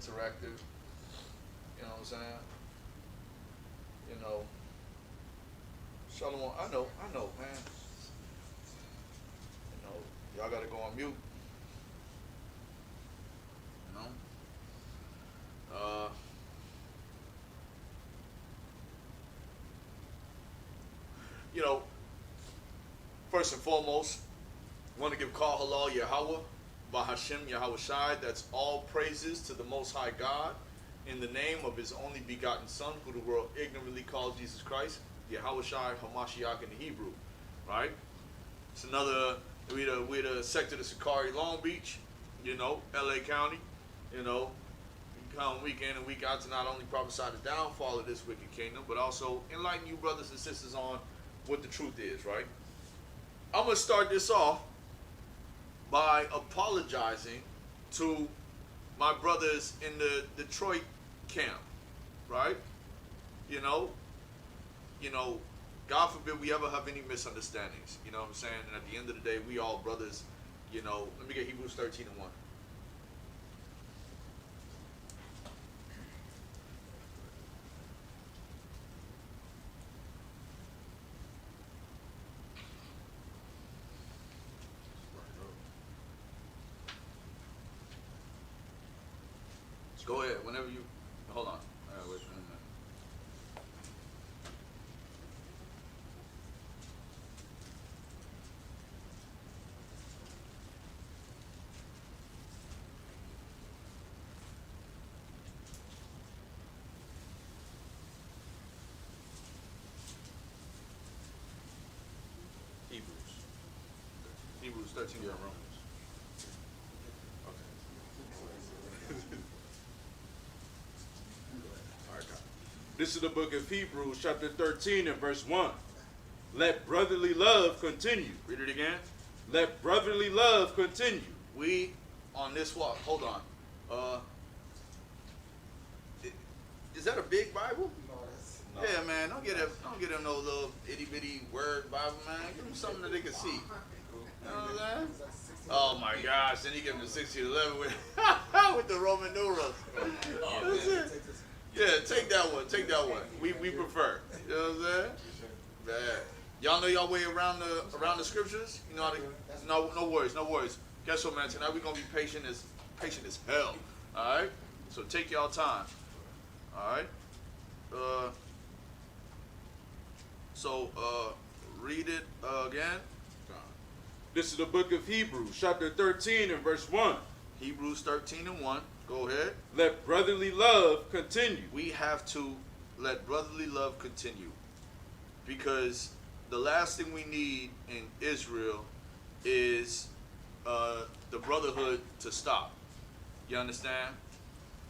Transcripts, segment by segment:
interactive. You know what I'm saying? You know, Shalom. I know, man. You know, y'all gotta go on mute. You know. You know, first and foremost, I want to give Kal Halal Yahweh, Bahashem Yahweh Shai. That's all praises to the Most High God in the name of His only begotten Son, who the world ignorantly called Jesus Christ, Yahweh Shai Hamashiach in the Hebrew. Right? It's another. We the sector of SICARRI Long Beach. You know, LA County. You know, we come week in and week out to not only prophesy the downfall of this wicked kingdom, but also enlighten you brothers and sisters on what the truth is, right? I'm going to start this off by apologizing to my brothers in the Detroit camp, right? You know, God forbid we ever have any misunderstandings, you know what I'm saying? And at the end of the day, we all brothers, you know. Let me get Hebrews 13:1. Go ahead, whenever you, hold on. Wait a minute. Hebrews 13, yeah, Romans. This is the book of Hebrews, chapter 13 and verse 1. Let brotherly love continue. Read it again. Let brotherly love continue. We on this walk. Hold on. Is that a big Bible? No. Yeah, man. Don't get him no little itty bitty word Bible, man. Give him something that they can see. You know what I'm saying? Oh my gosh! Then he give him the 1611 with the Roman numerals. That's it. Yeah, take that one. Take that one. We prefer. You know what I'm saying? Yeah. Y'all know y'all way around the scriptures. You know how to. No worries. No worries. Guess what, man? Tonight we're gonna be patient as hell. All right. So take y'all time. All right. So read it again. This is the book of Hebrews, chapter 13 and verse 1. Hebrews 13:1. Go ahead. Let brotherly love continue. We have to let brotherly love continue, because the last thing we need in Israel is the brotherhood to stop. You understand?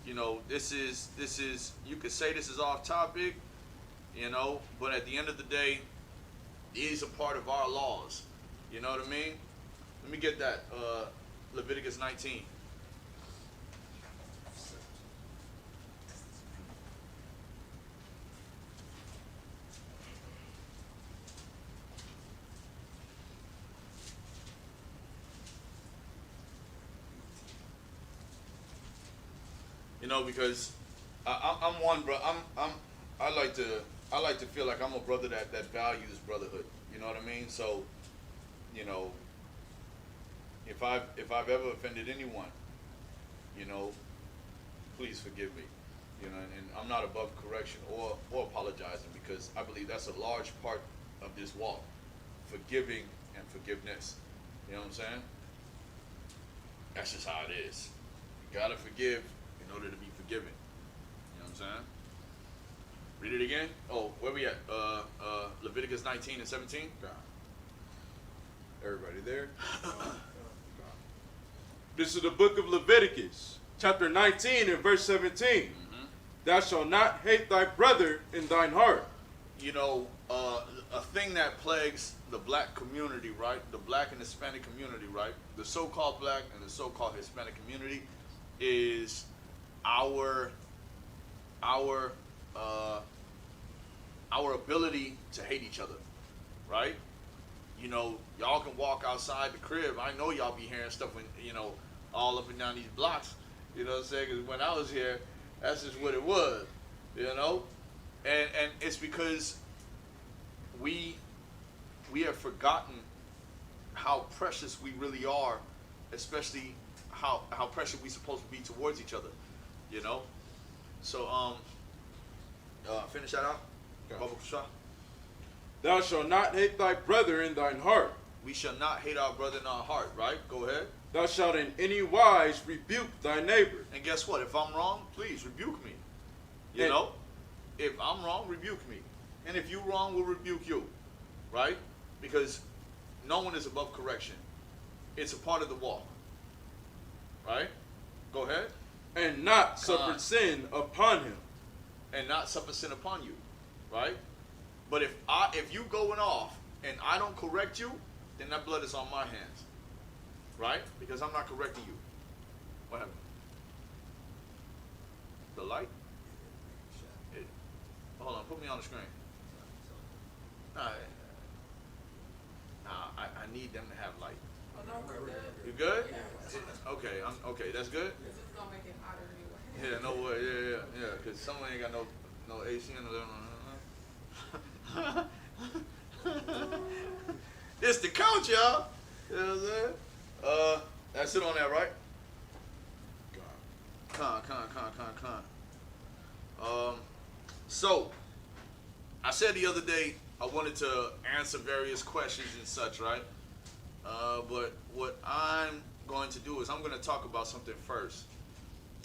You know, this is you could say this is off topic, you know, but at the end of the day, these are part of our laws. You know what I mean? Let me get that. Leviticus 19. You know, because I'm one, bro. I like to feel like I'm a brother that values brotherhood. You know what I mean? So, you know, if I've ever offended anyone, you know, please forgive me. You know, and I'm not above correction or apologizing, because I believe that's a large part of this walk, forgiving and forgiveness. You know what I'm saying? That's just how it is. You gotta forgive in order to be forgiven. You know what I'm saying? Read it again. Oh, where we at? Leviticus 19 and 17. Everybody there? This is the book of Leviticus, chapter 19 and verse 17. Mm-hmm. Thou shalt not hate thy brother in thine heart. You know, a thing that plagues the black community, right? The black and Hispanic community, right? The so-called black and the so-called Hispanic community is our ability to hate each other, right? You know, y'all can walk outside the crib. I know y'all be hearing stuff when, you know, all up and down these blocks, You know what I'm saying? Because when I was here, that's just what it was. You know? And it's because we have forgotten how precious we really are, especially how precious we supposed to be towards each other. You know? So finish that out. Okay. Thou shalt not hate thy brother in thine heart. We shall not hate our brother in our heart, right? Go ahead. Thou shalt in any wise rebuke thy neighbor. And guess what? If I'm wrong, please rebuke me. You know? If I'm wrong, rebuke me. And if you're wrong, we'll rebuke you. Right? Because no one is above correction. It's a part of the walk. Right? Go ahead. And not suffer sin upon him. And not suffer sin upon you. Right? But if you going off and I don't correct you, then that blood is on my hands. Right? Because I'm not correcting you. What happened? The light? Hold on, put me on the screen. I need them to have light. Oh, no, we're good. You good? Yeah. Okay, okay, that's good? This is gonna make it hotter anyway. Yeah, no way, yeah, because someone ain't got no AC in the It's the couch, y'all. You know what I'm saying? That's it on that, right? Con. So, I said the other day I wanted to answer various questions and such, right? But what I'm going to do is I'm going to talk about something first.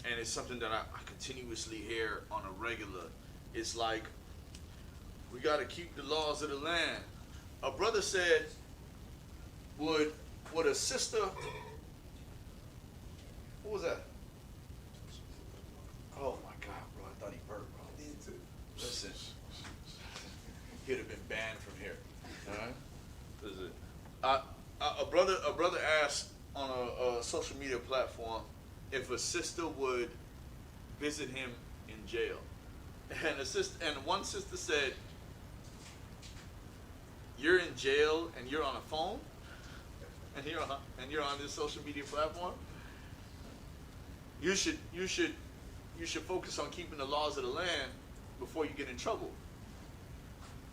And it's something that I continuously hear on a regular. It's like, we got to keep the laws of the land. A brother said, would a sister, what was that? Oh my God, bro, I thought he burped, bro. I did too. Listen, he'd have been banned from here. All right? Listen, a brother asked on a social media platform if a sister would visit him in jail, and one sister said, "You're in jail and you're on a phone, and you're on this social media platform. You should focus on keeping the laws of the land before you get in trouble."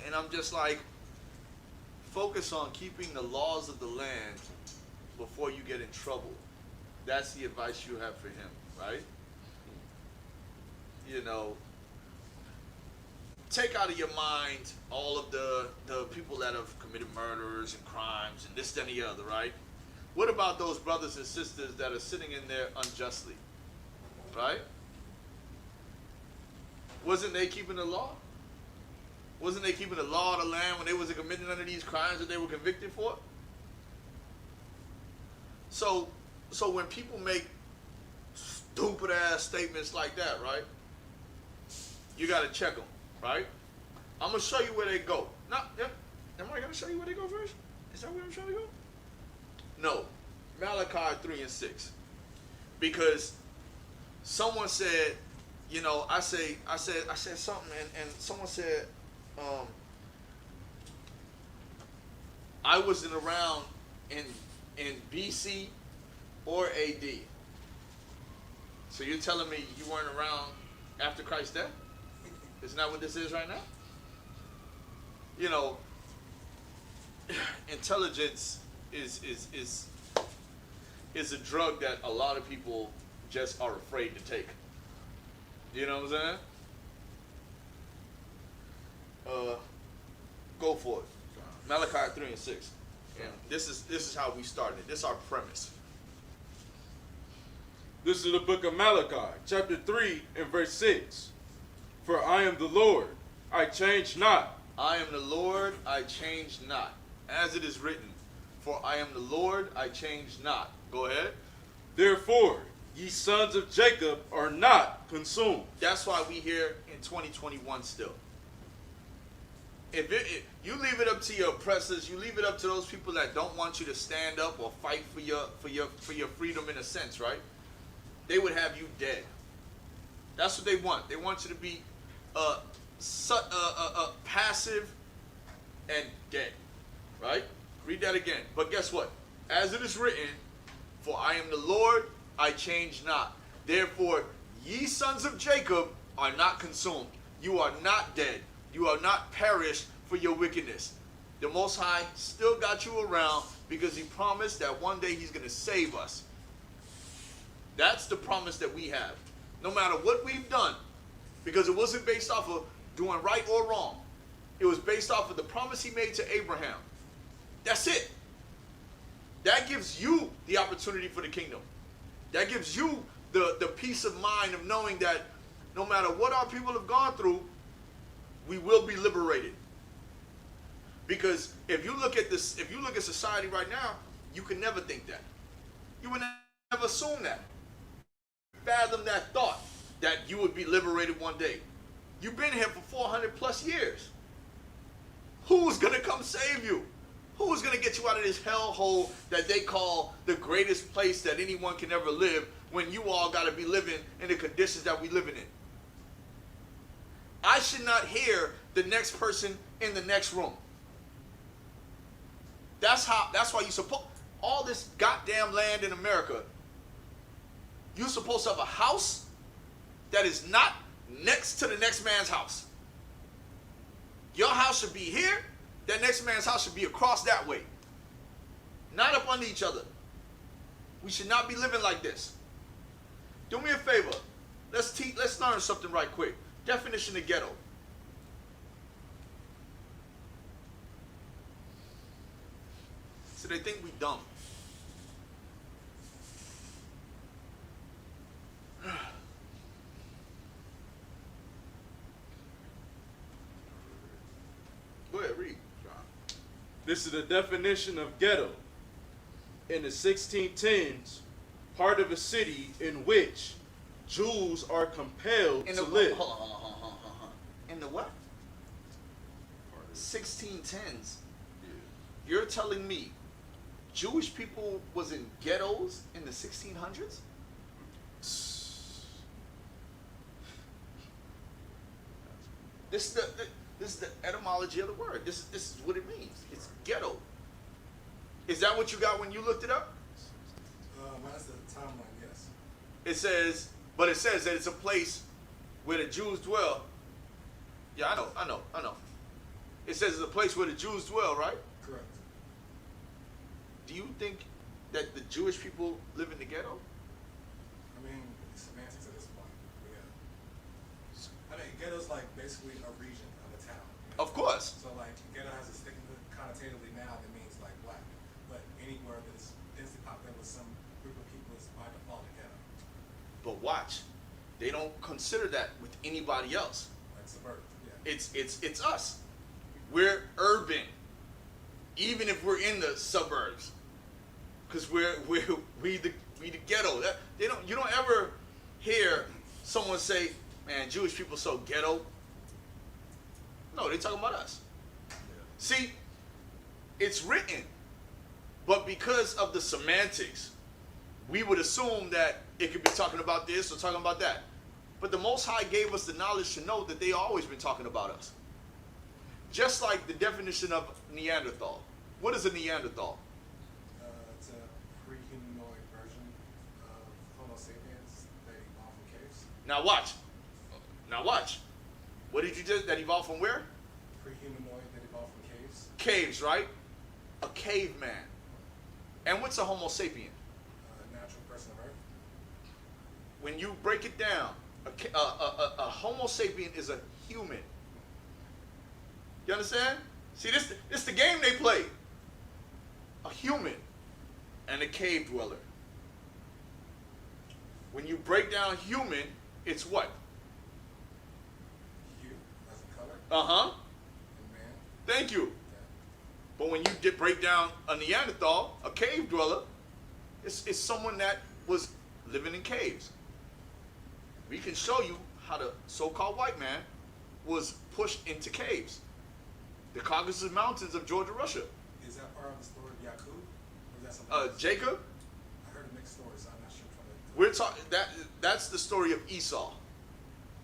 And I'm just like, focus on keeping the laws of the land before you get in trouble. That's the advice you have for him, right? You know, take out of your mind all of the people that have committed murders and crimes and this, that, and the other, right? What about those brothers and sisters that are sitting in there unjustly, right? Wasn't they keeping the law? Wasn't they keeping the law of the land when they wasn't committing none of these crimes that they were convicted for? So when people make stupid ass statements like that, right? You got to check them, right? I'm gonna show you where they go. Am I gonna show you where they go first? Is that where I'm trying to go? No, Malachi 3 and 6, because someone said, you know, I said something, and someone said, I wasn't around in BC or AD. So you're telling me you weren't around after Christ's death? Isn't that what this is right now? You know, intelligence is a drug that a lot of people just are afraid to take. You know what I'm saying? Go for it. Malachi 3 and 6. Yeah. This is how we started. This is our premise. This is the book of Malachi, chapter 3 and verse 6. For I am the Lord, I change not. I am the Lord, I change not. As it is written, for I am the Lord, I change not. Go ahead. Therefore, ye sons of Jacob are not consumed. That's why we here in 2021 still. If you leave it up to your oppressors, you leave it up to those people that don't want you to stand up or fight for your freedom in a sense, right? They would have you dead. That's what they want. They want you to be passive and dead, right? Read that again. But guess what? As it is written, for I am the Lord, I change not. Therefore, ye sons of Jacob are not consumed. You are not dead. You are not perished for your wickedness. The Most High still got you around because he promised that one day he's going to save us. That's the promise that we have. No matter what we've done, because it wasn't based off of doing right or wrong. It was based off of the promise he made to Abraham. That's it. That gives you the opportunity for the kingdom. That gives you the peace of mind of knowing that no matter what our people have gone through, we will be liberated. Because if you look at this, if you look at society right now, you can never think that. You would never assume that. Fathom that thought that you would be liberated one day. You've been here for 400 plus years. Who's going to come save you? Who's going to get you out of this hellhole that they call the greatest place that anyone can ever live when you all got to be living in the conditions that we living in? I should not hear the next person in the next room. That's why you suppose all this goddamn land in America, you're supposed to have a house that is not next to the next man's house. Your house should be here. That next man's house should be across that way. Not up under each other. We should not be living like this. Do me a favor. Let's learn something right quick. Definition of ghetto. So they think we dumb. Go ahead, read. This is the definition of ghetto. In the 1610s, part of a city in which Jews are compelled to live. Hold on. In the what? 1610s. You're telling me Jewish people was in ghettos in the 1600s? This is the etymology of the word. This is what it means. It's ghetto. Is that what you got when you looked it up? That's the timeline, yes. It says that it's a place where the Jews dwell. Yeah, I know. It says it's a place where the Jews dwell, right? Correct. Do you think that the Jewish people live in the ghetto? I mean, it's semantics at this point. But yeah. I mean, ghetto's like basically a region of a town. You know? Of course. So like, ghetto has a stigma connotatively now that means like black. But anywhere that's densely populated with some group of people is by default a ghetto. But watch, they don't consider that with anybody else. Like suburban, yeah. It's us. We're urban, even if we're in the suburbs, because we the ghetto. You don't ever hear someone say, "Man, Jewish people so ghetto." No, they talking about us. Yeah. See, it's written, but because of the semantics, we would assume that it could be talking about this or talking about that. But the Most High gave us the knowledge to know that they always been talking about us. Just like the definition of Neanderthal. What is a Neanderthal? It's a pre-humanoid version of Homo sapiens that evolved from caves. Now watch. What did you just, that evolved from where? Pre-humanoid that evolved from caves. Caves, right? A caveman. And what's a Homo sapien? Natural person of Earth. When you break it down, a Homo sapien is a human. You understand? See, this the game they play. A human and a cave dweller. When you break down human, it's what? Hue, as a color. Uh-huh. And man. Thank you. Yeah. But when you did break down a Neanderthal, a cave dweller, it's someone that was living in caves. We can show you how the so-called white man was pushed into caves. The Caucasus Mountains of Georgia, Russia. Is that part of the story of Yaqub? Or is that something else? Jacob, I heard a mixed story, so I'm not sure which one. we're talking that's the story of Esau,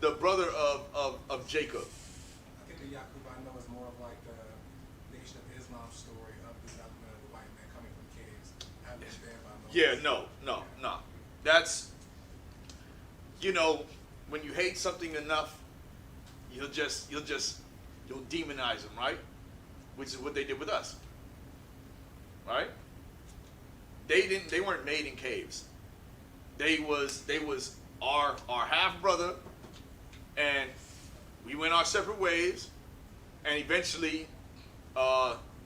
the brother of Jacob. I think the Yaqub I know is more of like the Nation of Islam story of the development of the white man coming from caves. I understand by no. Yeah, no. you know, when you hate something enough, you'll demonize them, right? Which is what they did with us, right? They weren't made in caves. They was our half brother, and we went our separate ways, and eventually,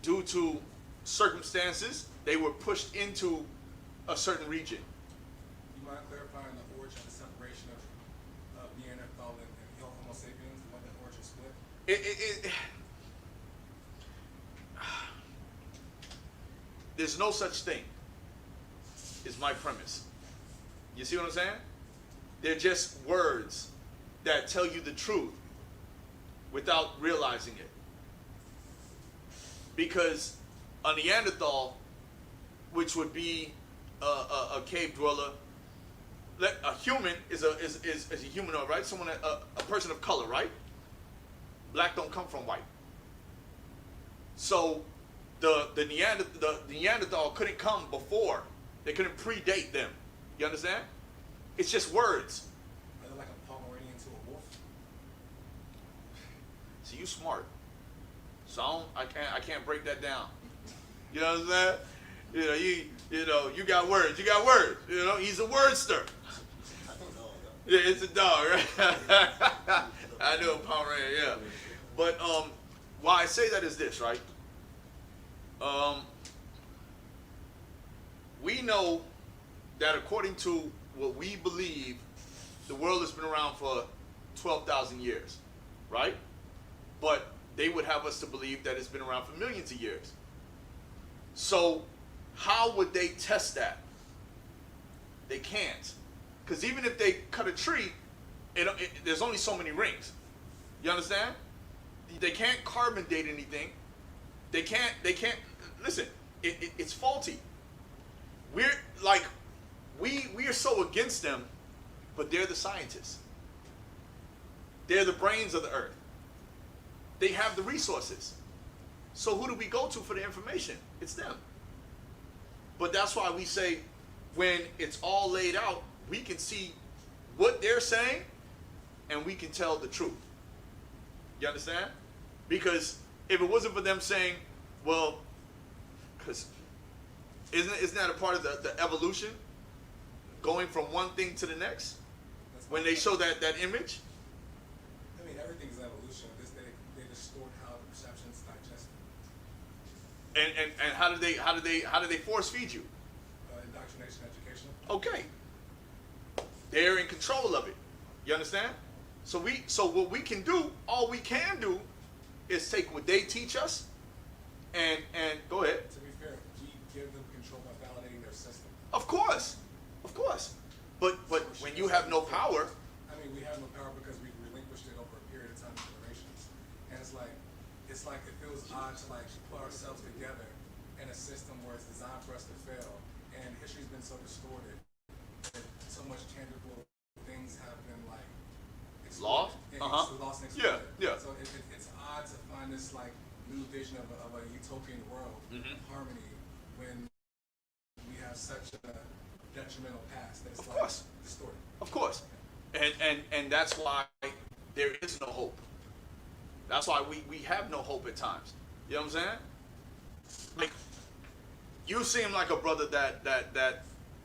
due to circumstances, they were pushed into a certain region. You mind clarifying the origin and separation of Neanderthal and Homo sapiens, and what the origin split? There's no such thing, is my premise. You see what I'm saying? They're just words that tell you the truth without realizing it. Because a Neanderthal, which would be a cave dweller, a human is a humanoid, right? Someone, a person of color, right? Black don't come from white. So the Neanderthal couldn't come before. They couldn't predate them. You understand? It's just words. Are they like a Pomeranian to a wolf? See, you smart. So I can't break that down. You know what I'm saying? You got words. You got words. You know, he's a wordster. I don't know. Yeah, it's a dog, right? I knew a Pomeranian, yeah. But why I say that is this, right? We know that according to what we believe, the world has been around for 12,000 years, right? But they would have us to believe that it's been around for millions of years. So how would they test that? They can't. Because even if they cut a tree, there's only so many rings. You understand? They can't carbon date anything. They can't, listen, it's faulty. We're like, we are so against them, but they're the scientists. They're the brains of the earth. They have the resources. So who do we go to for the information? It's them. But that's why we say, when it's all laid out, we can see what they're saying, and we can tell the truth. You understand? Because if it wasn't for them saying, well, because isn't that a part of the evolution? Going from one thing to the next? When they show that image? I mean, everything's evolution. They distort how the perception's digested. And how do they force feed you? Indoctrination, education. Okay. They're in control of it. You understand? So what we can do, all we can do, is take what they teach us, and go ahead. To be fair, we give them control by validating their system. Of course. But when you have no power. I mean, we have no power because we relinquished it over a period of time and generations. And it's like it feels odd to like put ourselves together in a system where it's designed for us to fail, and history's been so distorted that so much tangible things have been like Lost? lost and excluded. Yeah. So it's odd to find this like new vision of a utopian world, harmony, when we have such a detrimental past that it's Of like course. distorted. Of course. And that's why there is no hope. That's why we have no hope at times. You know what I'm saying? Like, you seem like a brother that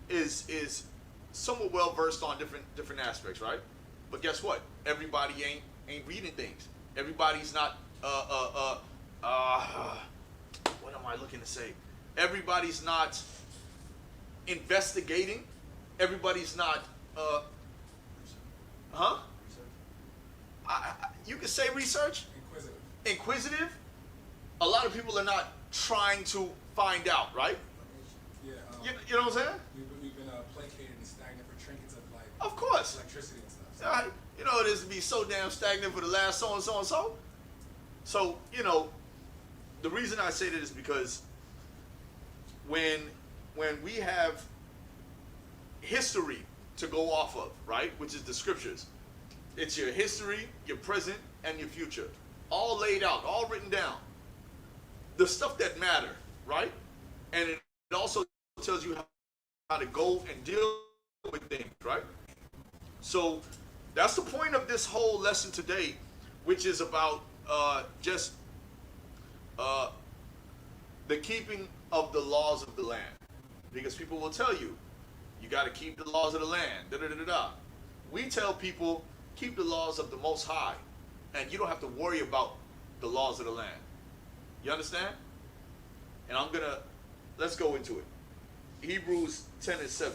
is somewhat well versed on different aspects, right? But guess what? Everybody ain't reading things. Everybody's not what am I looking to say? Everybody's not investigating. Everybody's not you could say research. Inquisitive. A lot of people are not trying to find out, right? Yeah. You know what I'm saying? We've been placated and stagnant for trinkets of like Of course. electricity and stuff. So. You know, it is to be so damn stagnant for the last so and so and so. So, you know, the reason I say that is because when we have history to go off of, right, which is the scriptures, it's your history, your present, and your future, all laid out, all written down. The stuff that matter, right? And it also tells you how to go and deal with things, right? So that's the point of this whole lesson today, which is about just the keeping of the laws of the land. Because people will tell you, you got to keep the laws of the land. Da, da, da, da, da. We tell people, keep the laws of the Most High, and you don't have to worry about the laws of the land. You understand? And let's go into it. Hebrews 10:7.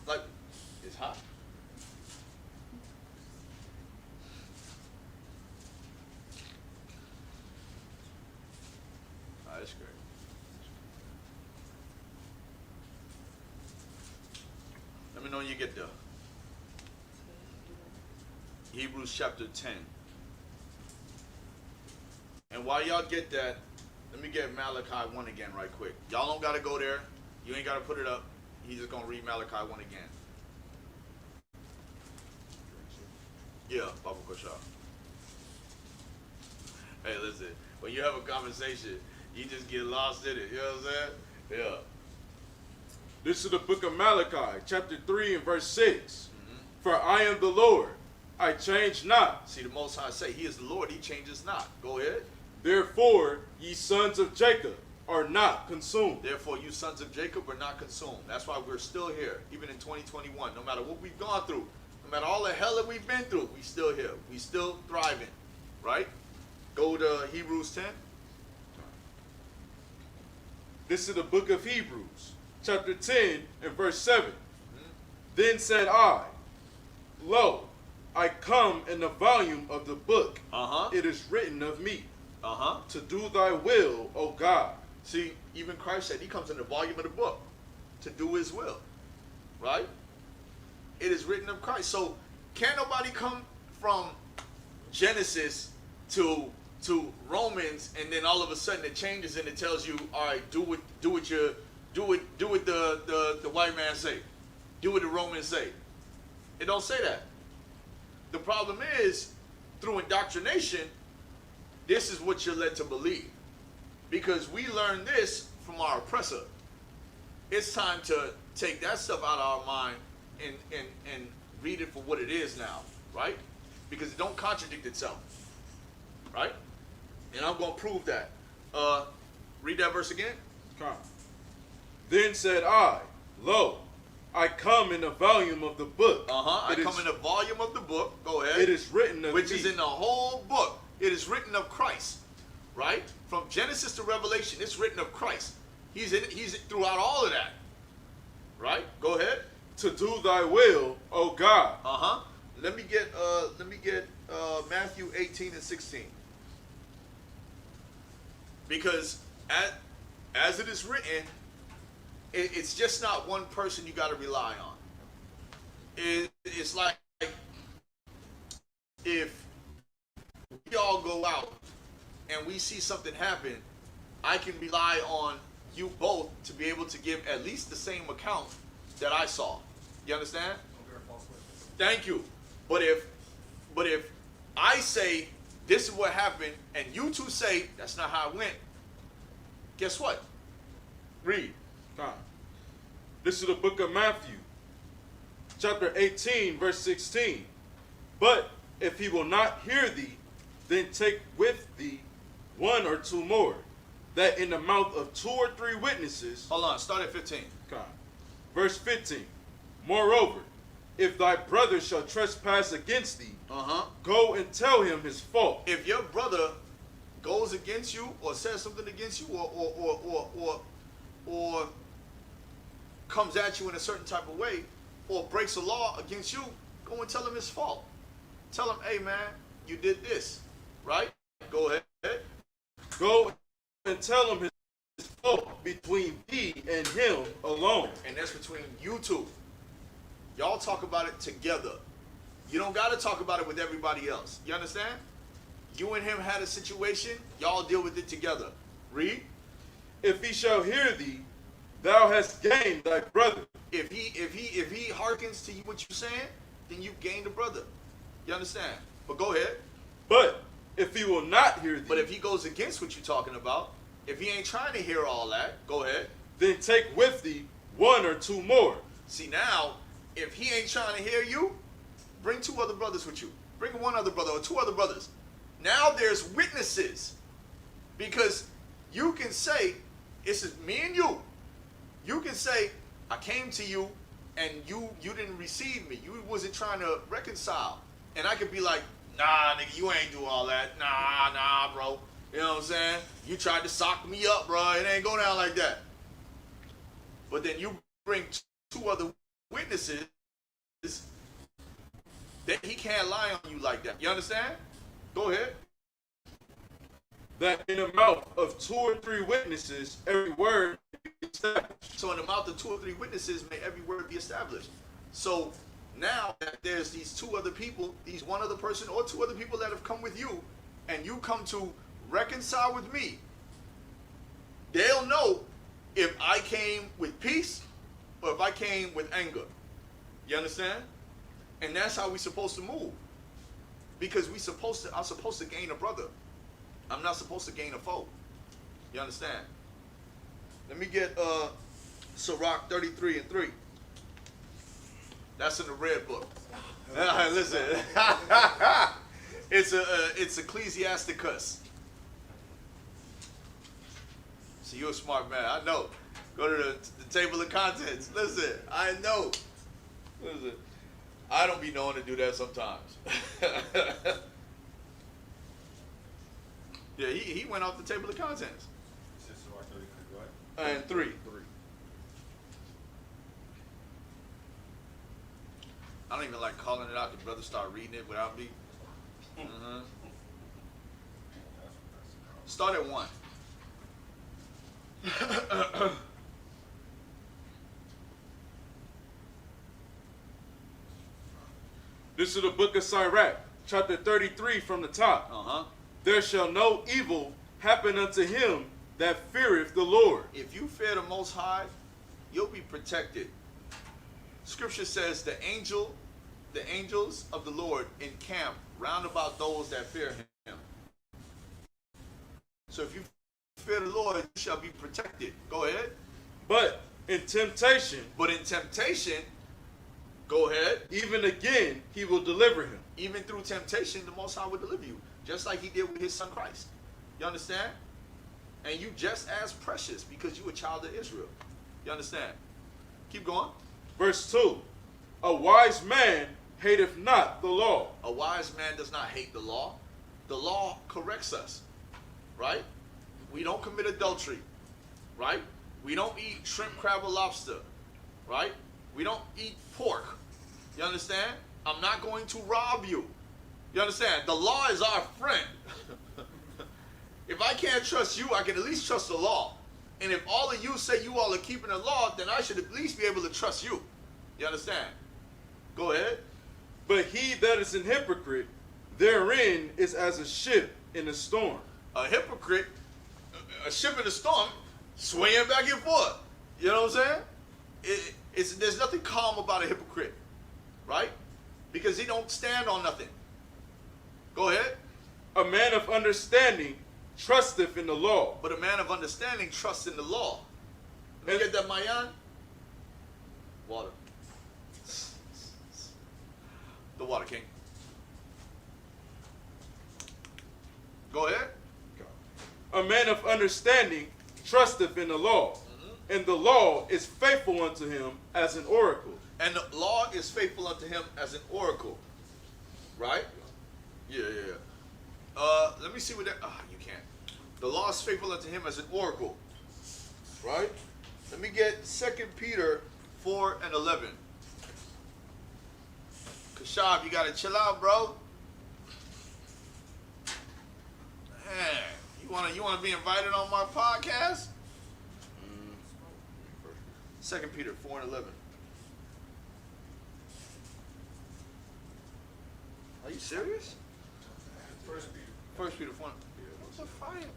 Like, it's hot. That's great. Let me know when you get there. Hebrews chapter 10. And while y'all get that, let me get Malachi 1 again right quick. Y'all don't got to go there. You ain't got to put it up. He's just going to read Malachi 1 again. Yeah, Baba Kosha. Hey, listen. When you have a conversation, you just get lost in it. You know what I'm saying? Yeah. This is the book of Malachi, chapter 3 and verse 6. For I am the Lord, I change not. See, the Most High say, He is the Lord, He changes not. Go ahead. Therefore, ye sons of Jacob are not consumed. Therefore, you sons of Jacob are not consumed. That's why we're still here, even in 2021. No matter what we've gone through, no matter all the hell that we've been through, we still here. We still thriving, right? Go to Hebrews 10. This is the book of Hebrews, chapter 10 and verse 7. Then said I, Lo, I come in the volume of the book. It is written of me. To do thy will, O God. See, even Christ said He comes in the volume of the book to do His will, right? It is written of Christ. So can't nobody come from Genesis to Romans and then all of a sudden it changes and it tells you, all right, do what the white man say, do what the Romans say. It don't say that. The problem is, through indoctrination, this is what you're led to believe. Because we learned this from our oppressor. It's time to take that stuff out of our mind and read it for what it is now, right? Because it don't contradict itself, right? And I'm going to prove that. Read that verse again. Come. Then said I, Lo, I come in the volume of the book. I come in the volume of the book. Go ahead. It is written of which me. is in the whole book. It is written of Christ, right? From Genesis to Revelation, it's written of Christ. He's throughout all of that, right? Go ahead. To do thy will, O God. Let me get Matthew 18 and 16. Because as it is written, it's just not one person you got to rely on. It's like if we all go out and we see something happen, I can rely on you both to be able to give at least the same account that I saw. You understand? Thank you. But if I say this is what happened and you two say that's not how it went, guess what? Read. This is the book of Matthew, chapter 18, verse 16. But if he will not hear thee, then take with thee one or two more, that in the mouth of 2 or 3 witnesses. Hold on, start at 15. Verse 15. Moreover, if thy brother shall trespass against thee, go and tell him his fault. If your brother goes against you or says something against you or comes at you in a certain type of way or breaks a law against you, go and tell him his fault. Tell him, hey man, you did this, right? Go ahead. Go and tell him his fault between thee and him alone. And that's between you two. Y'all talk about it together. You don't got to talk about it with everybody else. You understand? You and him had a situation. Y'all deal with it together. Read. If he shall hear thee, thou hast gained thy brother. If he hearkens to you what you're saying, then you gained a brother. You understand? But go ahead. But if he will not hear thee, But if he goes against what you're talking about, if he ain't trying to hear all that, go ahead. then take with thee one or two more. See now, if he ain't trying to hear you, bring two other brothers with you. Bring one other brother or two other brothers. Now there's witnesses. Because you can say, it's just me and you. You can say, I came to you and you didn't receive me. You wasn't trying to reconcile. And I could be like, nah, nigga, you ain't do all that. Nah, bro. You know what I'm saying? You tried to sock me up, bro. It ain't go down like that. But then you bring two other witnesses, that he can't lie on you like that. You understand? Go ahead. That in the mouth of two or three witnesses, every word be established. So in the mouth of two or three witnesses, may every word be established. So now that there's these two other people, these one other person or two other people that have come with you, and you come to reconcile with me, they'll know if I came with peace or if I came with anger. You understand? And that's how we're supposed to move. Because I'm supposed to gain a brother. I'm not supposed to gain a foe. You understand? Let me get Sirach 33:3. That's in the red book. Listen. It's Ecclesiasticus. See, you're a smart man. I know. Go to the table of contents. Listen, I know. Listen, I don't be knowing to do that sometimes. Yeah, he went off the table of contents. And 3. I don't even like calling it out. The brother start reading it without me. Start at 1. This is the book of SICARRI, chapter 33 from the top. There shall no evil happen unto him that feareth the Lord. If you fear the Most High, you'll be protected. Scripture says the angels of the Lord encamp round about those that fear him. So if you fear the Lord, you shall be protected. Go ahead. But in temptation, go ahead. even again, he will deliver him. Even through temptation, the Most High will deliver you. Just like he did with his son Christ. You understand? And you just as precious because you a child of Israel. You understand? Keep going. Verse 2. A wise man hateth not the law. A wise man does not hate the law. The law corrects us. Right? We don't commit adultery. Right? We don't eat shrimp, crab, or lobster. Right? We don't eat pork. You understand? I'm not going to rob you. You understand? The law is our friend. If I can't trust you, I can at least trust the law. And if all of you say you all are keeping the law, then I should at least be able to trust you. You understand? Go ahead. But he that is an hypocrite, therein is as a ship in a storm. A hypocrite, a ship in a storm, swaying back and forth. You know what I'm saying? There's nothing calm about a hypocrite. Right? Because he don't stand on nothing. Go ahead. A man of understanding trusteth in the law. But a man of understanding trusts in the law. Let me get that Mayan. Water. The water, King. Go ahead. A man of understanding trusteth in the law, and the law is faithful unto him as an oracle. And the law is faithful unto him as an oracle. Right? Yeah. Let me see what that... you can't. The law is faithful unto him as an oracle. Right? Let me get 2 Peter 4:11. Kashab, you gotta chill out, bro. Man, you wanna be invited on my podcast? 2 Peter 4:11. Are you serious? First Peter 4. What's the fire?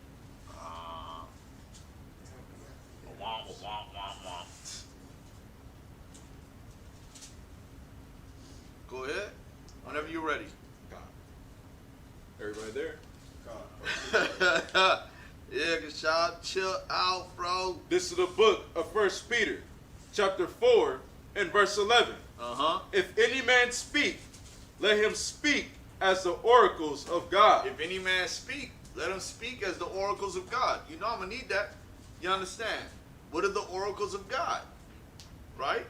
Go ahead. Whenever you're ready. Everybody there? Yeah, Kashad, chill out, bro. This is the book of 1 Peter, chapter 4, and verse 11. If any man speak, let him speak as the oracles of God. If any man speak, let him speak as the oracles of God. You know I'm going to need that. You understand? What are the oracles of God? Right?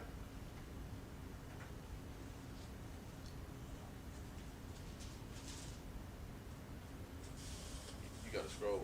You got to scroll.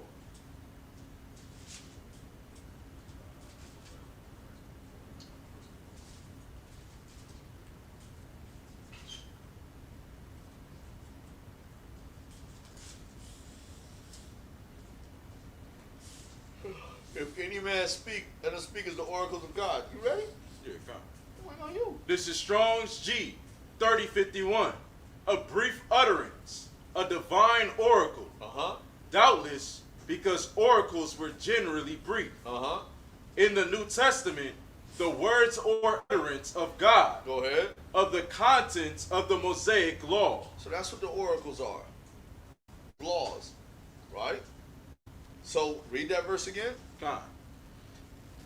If any man speak, let him speak as the oracles of God. You ready? Yeah, come. I'm waiting on you. This is Strong's G 3051. A brief utterance, a divine oracle. Doubtless because oracles were generally brief. In the New Testament, the words or utterance of God, Go ahead. of the contents of the Mosaic law. So that's what the oracles are. Laws. Right? So read that verse again. Come.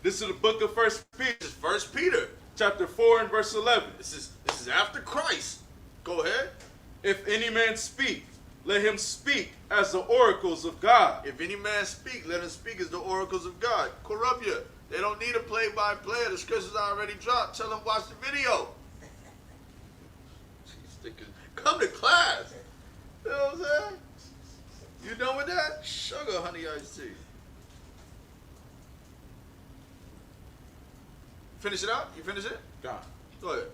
This is the book of 1 Peter, This is 1 Peter. chapter 4 and verse 11. This is after Christ. Go ahead. If any man speak, let him speak as the oracles of God. If any man speak, let him speak as the oracles of God. Corruptia. They don't need a play-by-play. The scriptures already dropped. Tell them watch the video. Come to class. You know what I'm saying? You done with that? Sugar, honey, iced tea. Finish it out? You finish it? God. Go ahead.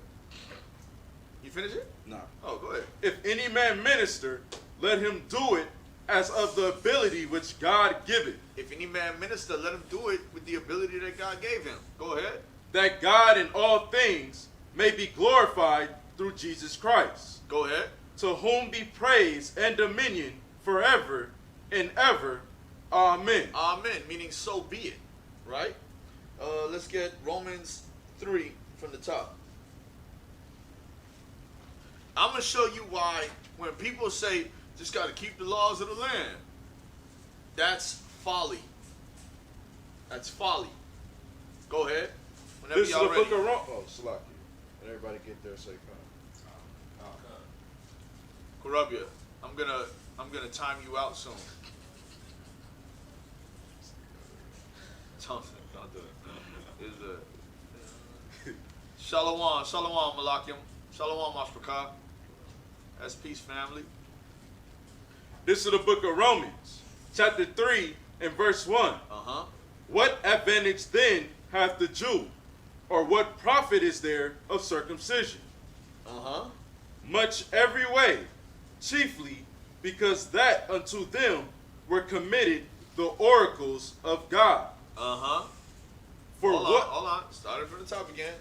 You finish it? No. Oh, go ahead. If any man minister, let him do it as of the ability which God giveth, If any man minister, let him do it with the ability that God gave him. Go ahead. that God in all things may be glorified through Jesus Christ, Go ahead. to whom be praise and dominion forever and ever. Amen. Amen, meaning so be it. Right? Let's get Romans 3 from the top. I'm going to show you why when people say, just got to keep the laws of the land, that's folly. That's folly. Go ahead. Whenever This is the y'all ready. book of Romans. Oh, Salaki. Let everybody get there, say come. Corrupia, I'm gonna time you out soon. Don't do it. Is Shalom, Shalom, Malakim. Shalom, Mashpaka. That's peace, family. This is the book of Romans, chapter 3 and verse 1. What advantage then hath the Jew, or what profit is there of circumcision? Much every way, chiefly because that unto them were committed the oracles of God. For Hold on. Started from the top again.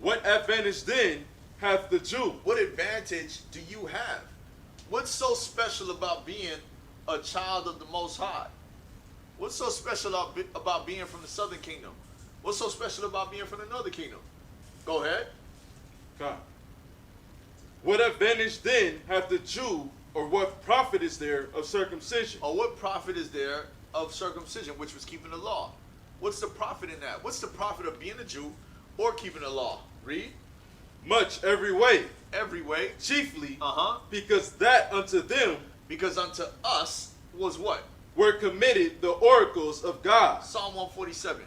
What advantage then hath the Jew? What advantage do you have? What's so special about being a child of the Most High? What's so special about being from the Southern Kingdom? What's so special about being from the Northern Kingdom? Go ahead. What advantage then hath the Jew, or what profit is there of circumcision? Or what profit is there of circumcision, which was keeping the law? What's the profit in that? What's the profit of being a Jew or keeping the law? Read. Much every way, Every way. chiefly Because that unto them unto us was what? were committed the oracles of God. Psalm 147.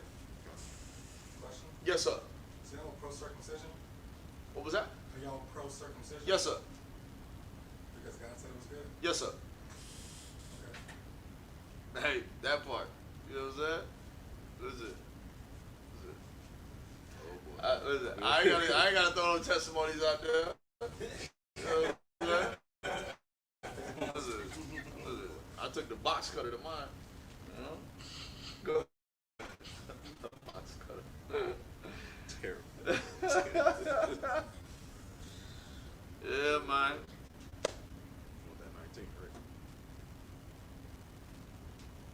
Question? Yes, sir. Is y'all pro-circumcision? What was that? Are y'all pro-circumcision? Yes, sir. Because God said it was good? Yes, sir. Okay. Hey, that part. You know what I'm saying? Listen. Listen. I ain't gotta throw no testimonies out there. You know what I'm saying? Listen. I took the box cutter to mine. You know? Go. The box cutter. Terrible. Yeah, man.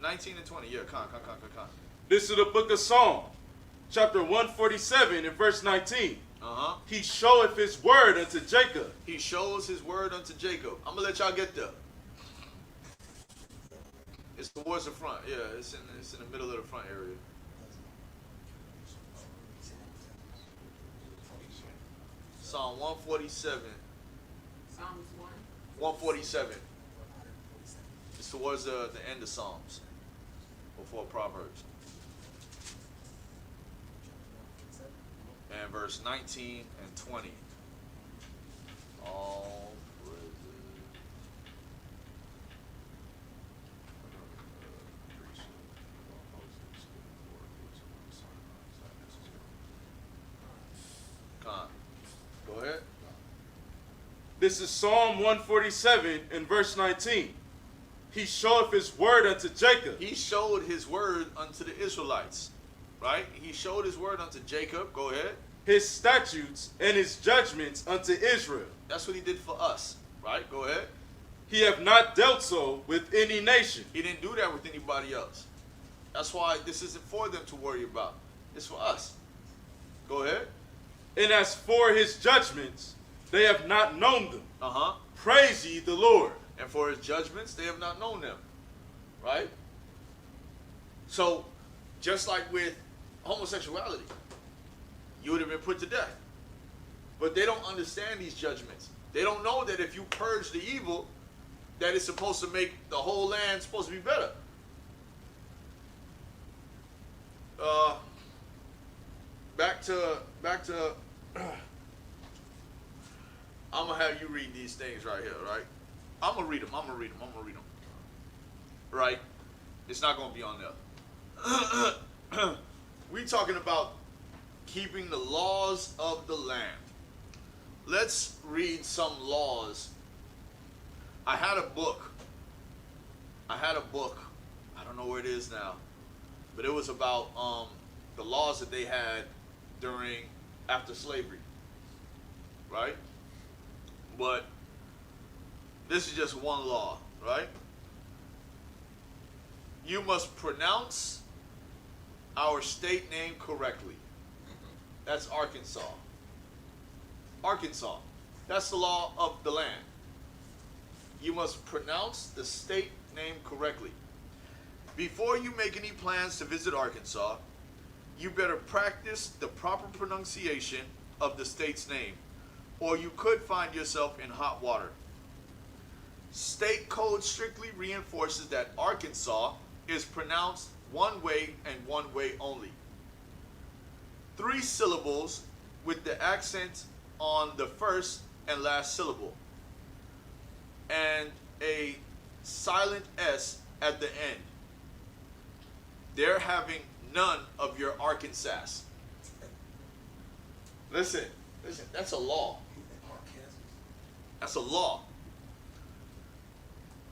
19 and 20. Yeah, con. This is the book of Psalm, chapter 147 and verse 19. He showeth his word unto Jacob. He shows his word unto Jacob. I'm gonna let y'all get there. It's towards the front. Yeah, it's in the middle of the front area. Psalm 147. Psalms 1. 147. It's towards the end of Psalms, before Proverbs. And verse 19 and 20. All praises. Con. Go ahead. This is Psalm 147 in verse 19. He showeth his word unto Jacob. He showed his word unto the Israelites. Right? He showed his word unto Jacob. Go ahead. His statutes and his judgments unto Israel. That's what he did for us. Right? Go ahead. He have not dealt so with any nation. He didn't do that with anybody else. That's why this isn't for them to worry about. It's for us. Go ahead. And as for his judgments, they have not known them. Uh-huh. Praise ye the Lord. And for his judgments, they have not known them. Right? So, just like with homosexuality, you would have been put to death. But they don't understand these judgments. They don't know that if you purge the evil, that it's supposed to make the whole land supposed to be better. Back to I'm gonna have you read these things right here, right? I'm gonna read them. Right? It's not gonna be on there. We talking about keeping the laws of the land. Let's read some laws. I had a book. I don't know where it is now, but it was about the laws that they had after slavery, right? But this is just one law, right? You must pronounce our state name correctly. That's Arkansas. Arkansas. That's the law of the land. You must pronounce the state name correctly. Before you make any plans to visit Arkansas, you better practice the proper pronunciation of the state's name, or you could find yourself in hot water. State code strictly reinforces that Arkansas is pronounced one way and one way only. 3 syllables with the accent on the first and last syllable, and a silent S at the end. They're having none of your Arkansas. Listen, that's a law. That's a law.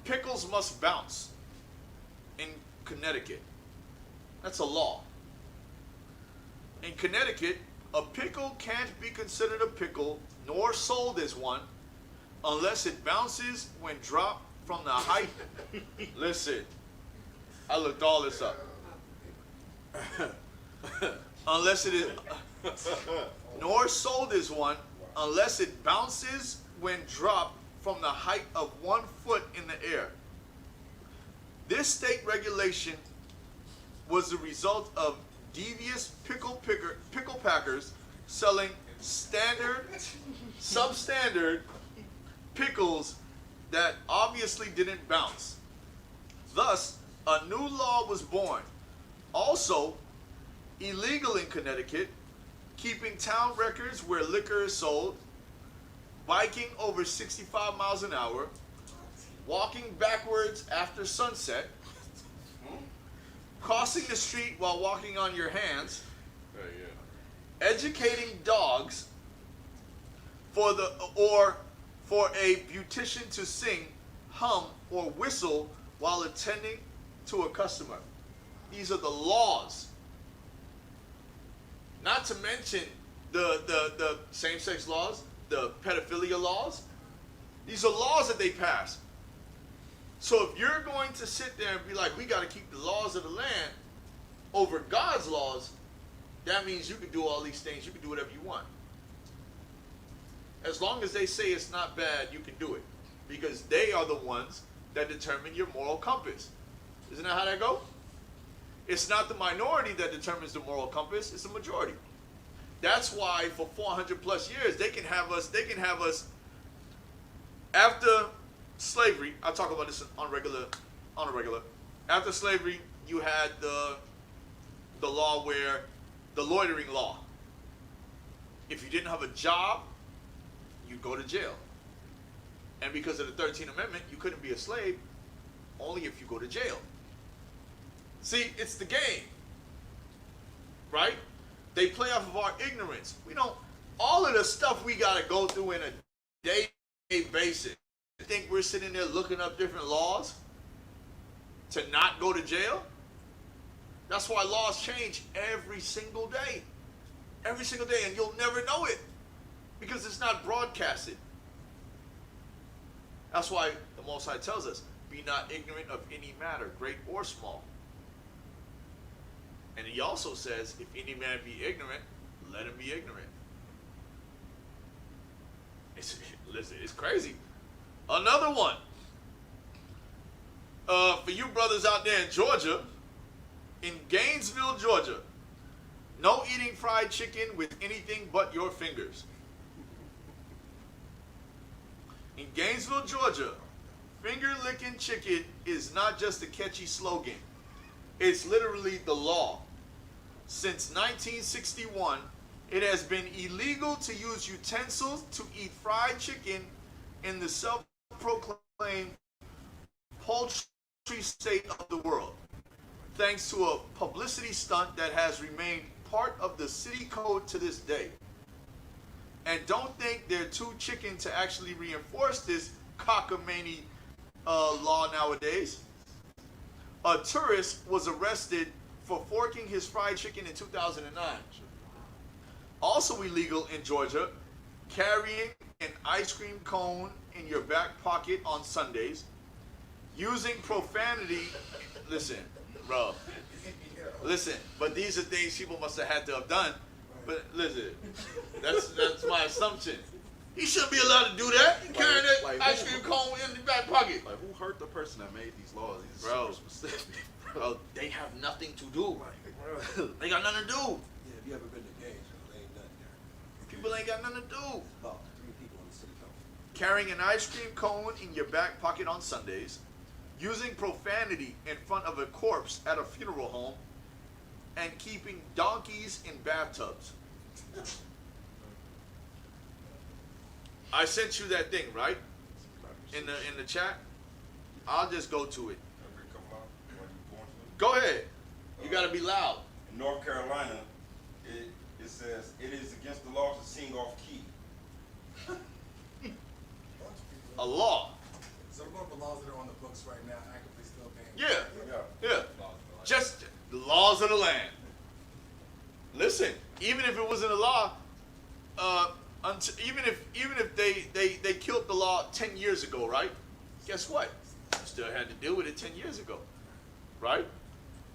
Pickles must bounce in Connecticut. That's a law. In Connecticut, a pickle can't be considered a pickle nor sold as one unless it bounces when dropped from the height. Listen, I looked all this up. Unless it is, nor sold as one unless it bounces when dropped from the height of 1 foot in the air. This state regulation was the result of devious pickle packers selling standard, substandard pickles that obviously didn't bounce. Thus, a new law was born. Also, illegal in Connecticut, keeping town records where liquor is sold, biking over 65 miles an hour, walking backwards after sunset, crossing the street while walking on your hands, educating dogs for a beautician to sing, hum, or whistle while attending to a customer. These are the laws. Not to mention the same-sex laws, the pedophilia laws. These are laws that they pass. So if you're going to sit there and be like, we got to keep the laws of the land over God's laws, that means you can do all these things. You can do whatever you want. As long as they say it's not bad, you can do it. Because they are the ones that determine your moral compass. Isn't that how that goes? It's not the minority that determines the moral compass, it's the majority. That's why for 400 plus years they can have us after slavery. I talk about this on a regular. After slavery, you had the law where the loitering law. If you didn't have a job, you'd go to jail. And because of the 13th Amendment, you couldn't be a slave only if you go to jail. See, it's the game, right? They play off of our ignorance. We don't, all of the stuff we got to go through in a day-to-day basis. You think we're sitting there looking up different laws to not go to jail? That's why laws change every single day. Every single day, and you'll never know it because it's not broadcasted. That's why the Most High tells us, be not ignorant of any matter, great or small. And he also says, if any man be ignorant, let him be ignorant. Listen, it's crazy. Another one. For you brothers out there in Georgia, in Gainesville, Georgia, no eating fried chicken with anything but your fingers. In Gainesville, Georgia, finger-licking chicken is not just a catchy slogan. It's literally the law. Since 1961, it has been illegal to use utensils to eat fried chicken in the self-proclaimed poultry state of the world, thanks to a publicity stunt that has remained part of the city code to this day. And don't think they're too chicken to actually reinforce this cockamamie law nowadays. A tourist was arrested for forking his fried chicken in 2009. Also illegal in Georgia, carrying an ice cream cone in your back pocket on Sundays, using profanity. Listen, bro. Listen, but these are things people must have had to have done. But listen, that's my assumption. He shouldn't be allowed to do that. Carrying that like, ice cream cone in the back pocket. Like, who hurt the person that made these laws? These Bro. are super specific. Bro, they have nothing to do. Bro. They got nothing to do. Yeah, if you ever been to Gainesville, there ain't nothing there. People ain't got nothing to do. About 3 people on the city council. Carrying an ice cream cone in your back pocket on Sundays, using profanity in front of a corpse at a funeral home, and keeping donkeys in bathtubs. I sent you that thing, right? In the chat. I'll just go to it. Go ahead. You gotta be loud. In North Carolina, it says it is against the law to sing off key. A law. So we're going for laws that are on the books right now, actively still being. Yeah. Yeah. Just the laws of the land. Listen, even if it wasn't a law, even if they killed the law 10 years ago, right? Guess what? You still had to deal with it 10 years ago, right?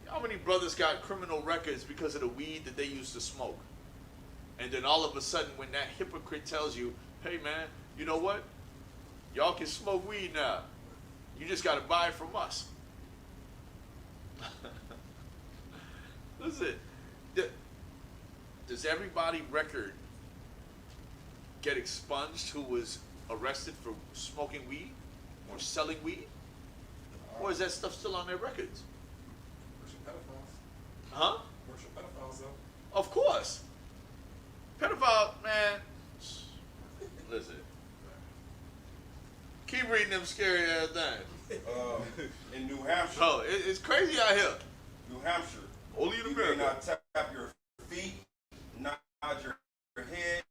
How many brothers got criminal records because of the weed that they used to smoke? And then all of a sudden, when that hypocrite tells you, "Hey man, you know what? Y'all can smoke weed now. You just got to buy it from us." Listen, does everybody record get expunged who was arrested for smoking weed or selling weed? Or is that stuff still on their records? Worship pedophiles. Huh? Worship pedophiles, though. Of course. Pedophile, man. Listen. Keep reading them scary ass things. In New Hampshire, Bro, it's crazy out here. New Hampshire, Only in you may America. not tap your feet, nod your head,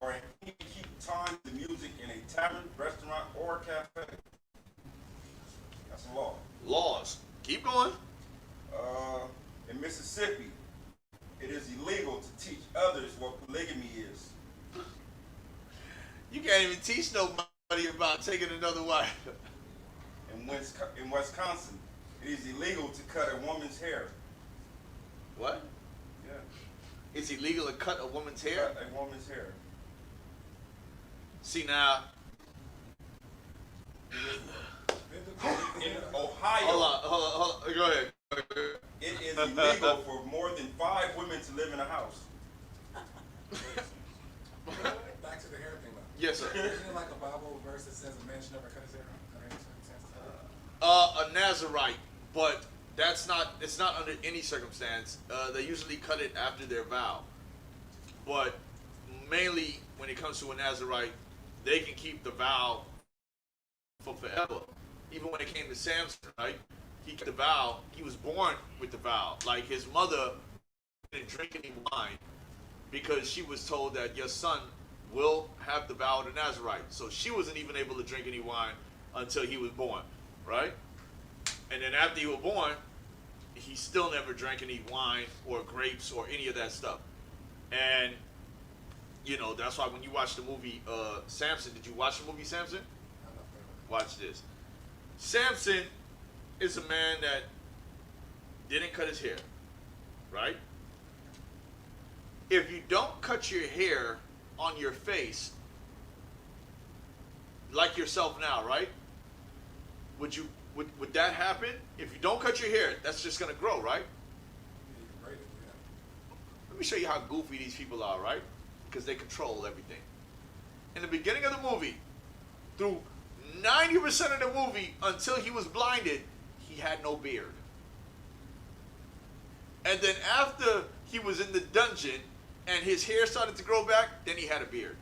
or keep time to music in a tavern, restaurant, or cafe. That's a law. Laws. Keep going. In Mississippi, it is illegal to teach others what polygamy is. You can't even teach nobody about taking another wife. In Wisconsin, it is illegal to cut a woman's hair. What? Yeah. It's illegal to cut a woman's hair? Cut a woman's hair. See now, In Ohio, Hold on. Go ahead. it is illegal for more than 5 women to live in a house. Back to the hair thing though. Yes, sir. Isn't it like a Bible verse that says a man should never cut his hair? A Nazarite, but it's not under any circumstance. They usually cut it after their vow. But mainly when it comes to a Nazarite, they can keep the vow for forever. Even when it came to Samson, right? He kept the vow. He was born with the vow. Like his mother didn't drink any wine because she was told that your son will have the vow of the Nazarite. So she wasn't even able to drink any wine until he was born, right? And then after he was born, he still never drank any wine or grapes or any of that stuff. And you know, that's why when you watch the movie Samson, did you watch the movie Samson? Watch this. Samson is a man that didn't cut his hair, right? If you don't cut your hair on your face, like yourself now, right? Would that happen? If you don't cut your hair, that's just gonna grow, right? Let me show you how goofy these people are, right? Because they control everything. In the beginning of the movie, through 90% of the movie, until he was blinded, he had no beard. And then after he was in the dungeon and his hair started to grow back, then he had a beard.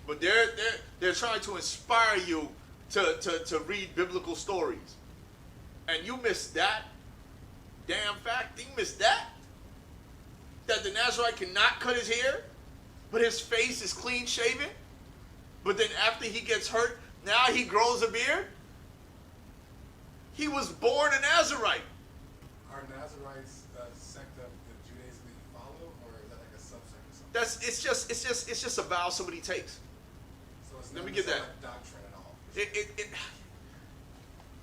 But they're trying to inspire you to read biblical stories. And you missed that damn fact. You missed that. That the Nazarite cannot cut his hair, but his face is clean shaven. But then after he gets hurt, now he grows a beard. He was born a Nazarite. Are Nazarites a sect of the Judaism that you follow, or is that like a subsect or something? It's just a vow somebody takes. So it's Let not me get that. like doctrine at all.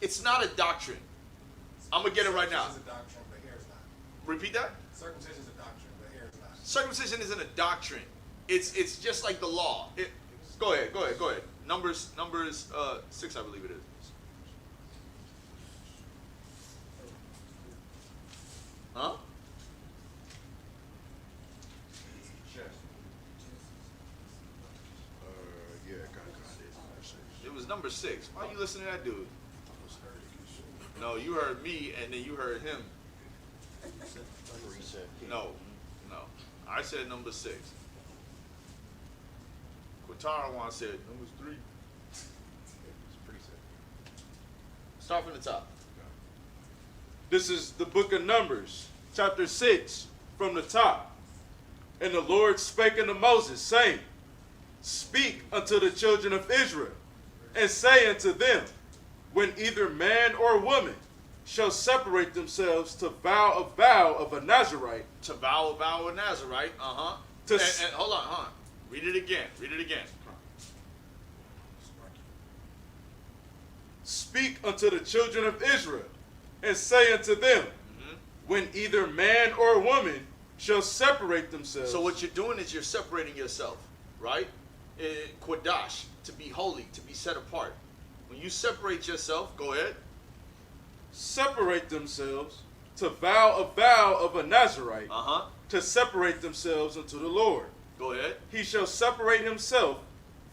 It's not a doctrine. I'm gonna get it right now. Circumcision is a doctrine, but hair is not. Repeat that. Circumcision is a doctrine, but hair is not. Circumcision isn't a doctrine. It's just like the law. Go ahead. Numbers 6, I believe it is. Huh? Yeah, kind of. It was number 6. Why are you listening to that dude? No, you heard me, and then you heard him. No. I said number 6. Quatarawan said number 3. It's pretty sad. Start from the top. This is the book of Numbers, chapter 6, from the top. And the Lord spake unto Moses, saying, Speak unto the children of Israel, and say unto them, when either man or woman shall separate themselves to vow a vow of a Nazarite. To vow a vow of Nazarite, To and hold on. Read it again. Speak unto the children of Israel, and say unto them, when either man or woman shall separate themselves. So what you're doing is you're separating yourself, right? Quadash, to be holy, to be set apart. When you separate yourself, go ahead. Separate themselves to vow a vow of a Nazarite, to separate themselves unto the Lord. Go ahead. He shall separate himself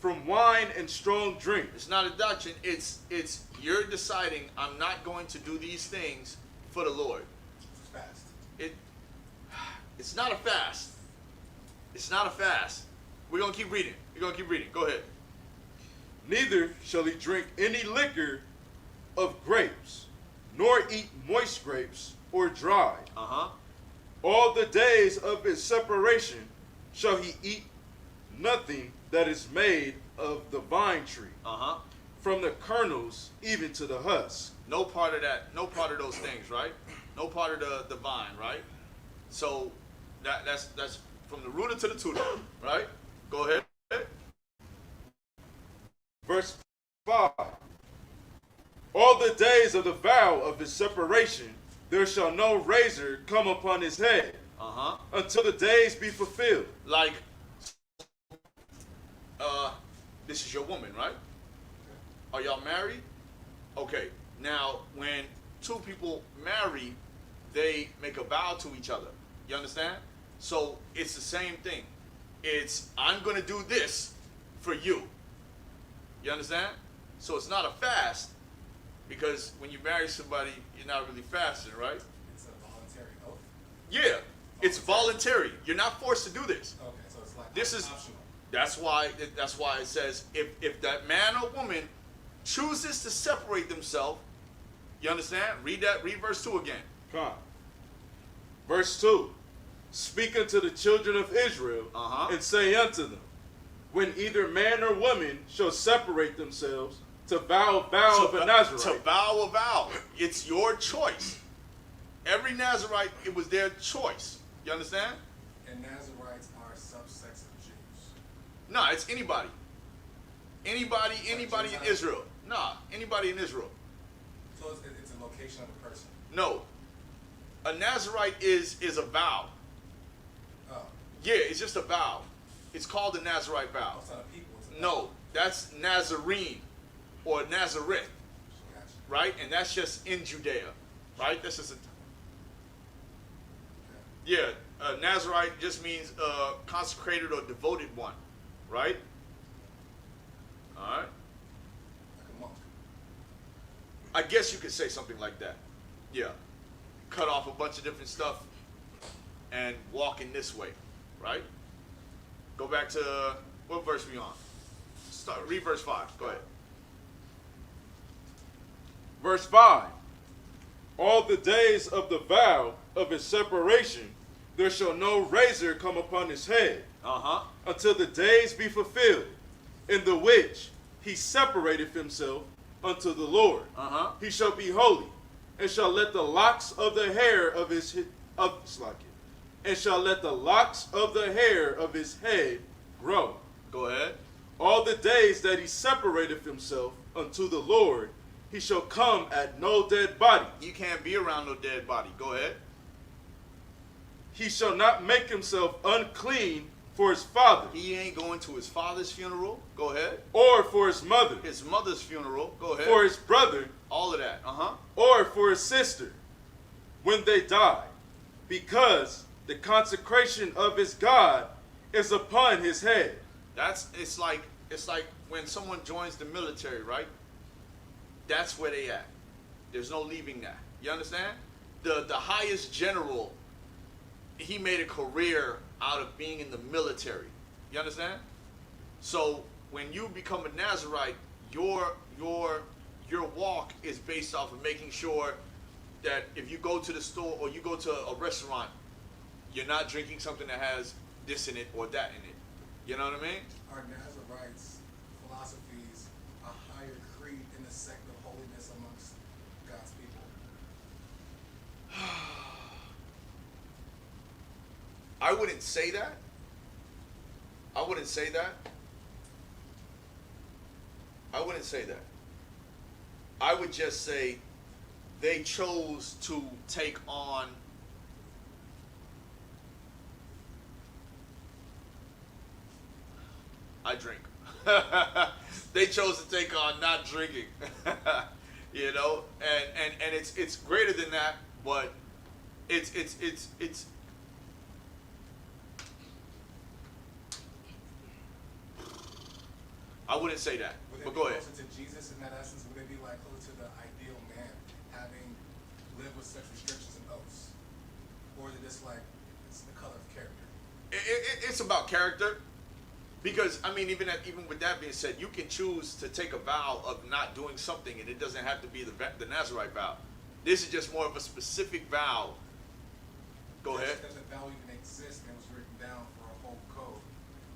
from wine and strong drink. It's not a doctrine. It's you're deciding I'm not going to do these things for the Lord. Fast. It's not a fast. It's not a fast. We're gonna keep reading. Go ahead. Neither shall he drink any liquor of grapes, nor eat moist grapes or dry. All the days of his separation shall he eat nothing that is made of the vine tree, from the kernels even to the husk. No part of that. No part of those things, right? No part of the vine, right? So that's from the rooter to the tutor, right? Go ahead. Verse 5. All the days of the vow of his separation, there shall no razor come upon his head, until the days be fulfilled. Like, This is your woman, right? Are y'all married? Okay. Now, when two people marry, they make a vow to each other. You understand? So it's the same thing. It's, I'm going to do this for you. You understand? So it's not a fast, because when you marry somebody, you're not really fasting, right? It's a voluntary oath. Yeah. It's voluntary. You're not forced to do this. Okay, so it's like This is optional. that's why it says if that man or woman chooses to separate themselves, you understand? Read verse 2 again. Come on. Verse 2. Speak unto the children of Israel, and say unto them, when either man or woman shall separate themselves to vow a vow of a Nazarite. To vow a vow. It's your choice. Every Nazarite, it was their choice. You understand? And Nazarites are subsects of Jews. Nah, it's anybody. Anybody in Gentile? Israel. Nah, anybody in Israel. So it's a location of a person. No. A Nazarite is a vow. Oh, Yeah, it's just a vow. It's called the Nazarite vow. it's not a people. It's a No, that's Nazarene or Nazareth, Gotcha. right? And that's just in Judea, right? That's just a, Okay. yeah, Nazarite just means consecrated or devoted one, right? All right. Like a monk. I guess you could say something like that. Yeah. Cut off a bunch of different stuff and walk in this way, right? Go back to, what verse we on? Read verse 5. Go ahead. Verse 5. All the days of the vow of his separation, there shall no razor come upon his head, until the days be fulfilled, in the which he separateth himself unto the Lord. He shall be holy, and shall let the locks of the hair of his and shall let the locks of the hair of his head grow. Go ahead. All the days that he separateth himself unto the Lord, he shall come at no dead body. You can't be around no dead body. Go ahead. He shall not make himself unclean for his father, He ain't going to his father's funeral. Go ahead. or for his mother, His mother's funeral. Go ahead. for his brother, All of that. or for his sister, when they die, because the consecration of his God is upon his head. It's like when someone joins the military, right? That's where they at. There's no leaving that. You understand? The highest general, he made a career out of being in the military. You understand? So when you become a Nazarite, your walk is based off of making sure that if you go to the store or you go to a restaurant, you're not drinking something that has this in it or that in it. You know what I mean? Are Nazarites' philosophies a higher creed in the sect of holiness amongst God's people? I wouldn't say that. I wouldn't say that. I wouldn't say that. I would just say they chose to take on I drink. They chose to take on not drinking. You know, and it's greater than that, but it's I wouldn't say that. Would But they go be ahead. closer to Jesus in that essence? Would they be like closer to the ideal man, having lived with such restrictions and oaths? Or is it just like, it's the color of character? It's about character, because I mean, even with that being said, you can choose to take a vow of not doing something, and it doesn't have to be the Nazarite vow. This is just more of a specific vow. Go ahead. Does the vow even exist and was written down for a whole code?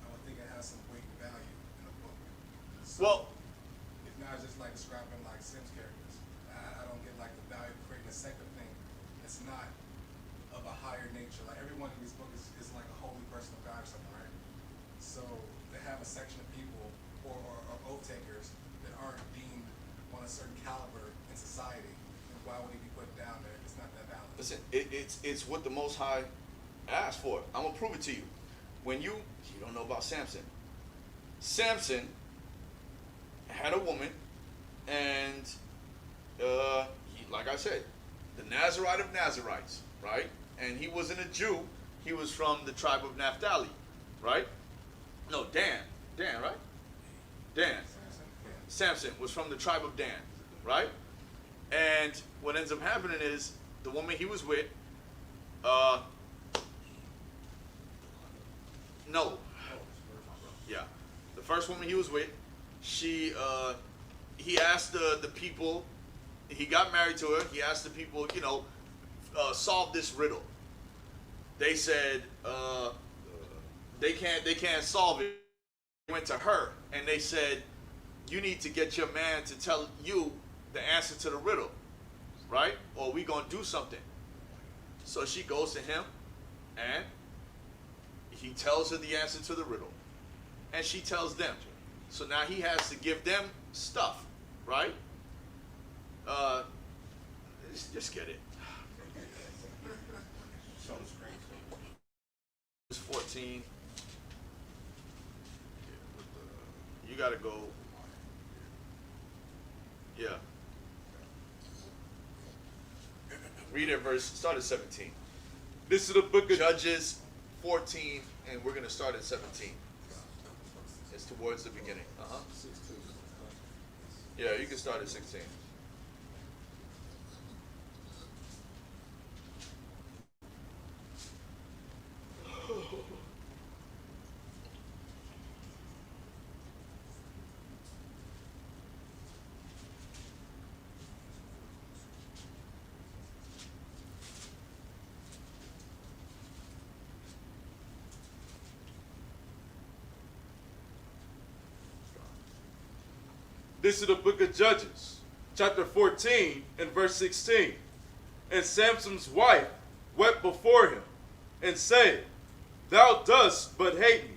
I would think it has some weight and value in a book. So, Well, if not, it's just like describing like Sims characters. I don't get like the value of creating a second thing. It's not of a higher nature. Like everyone in these books is like a holy person of God or something, right? So to have a section of people or oath takers that aren't deemed on a certain caliber in society, then why would he be put down there? It's not that valid. listen, it's what the Most High asked for. I'm gonna prove it to you. When you don't know about Samson. Samson had a woman, and like I said, the Nazarite of Nazarites, right? And he wasn't a Jew. He was from the tribe of Naphtali, right? No, Dan, right? Dan. Samson was from the tribe of Dan, right? And what ends up happening is the woman he was with, the first woman he was with, he asked the people, he got married to her, he asked the people, solve this riddle. They said, they can't solve it. They went to her and they said, you need to get your man to tell you the answer to the riddle, right? Or we gonna do something. So she goes to him and he tells her the answer to the riddle. And she tells them. So now he has to give them stuff, right? Just get it. It's on the screen. It's 14. You gotta go. Yeah. Read it start at 17. This is the book of Judges 14, and we're gonna start at 17. It's towards the beginning. Yeah, you can start at 16. This is the book of Judges, chapter 14 and verse 16. And Samson's wife wept before him and said, Thou dost but hate me,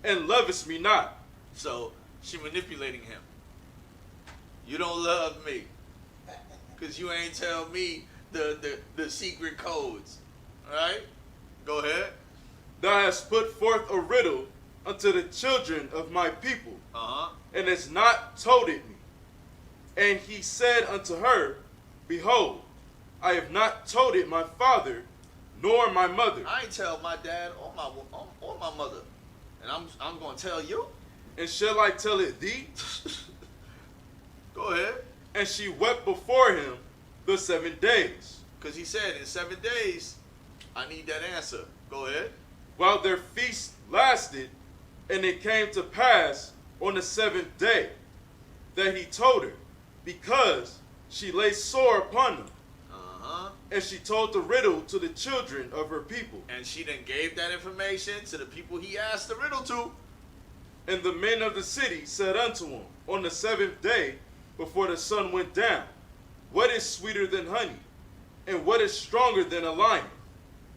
and lovest me not. So she manipulating him. You don't love me, cause you ain't tell me the secret codes. All right, go ahead. Thou hast put forth a riddle unto the children of my people, and hast not told it me. And he said unto her, Behold, I have not told it my father, nor my mother. I ain't tell my dad or my mother, and I'm gonna tell you. And shall I tell it thee? Go ahead. And she wept before him the 7 days. Because he said, in 7 days, I need that answer. Go ahead. While their feast lasted, and it came to pass on the 7th day that he told her, because she lay sore upon him. And she told the riddle to the children of her people. And she then gave that information to the people he asked the riddle to. And the men of the city said unto him on the 7th day before the sun went down, What is sweeter than honey? And what is stronger than a lion?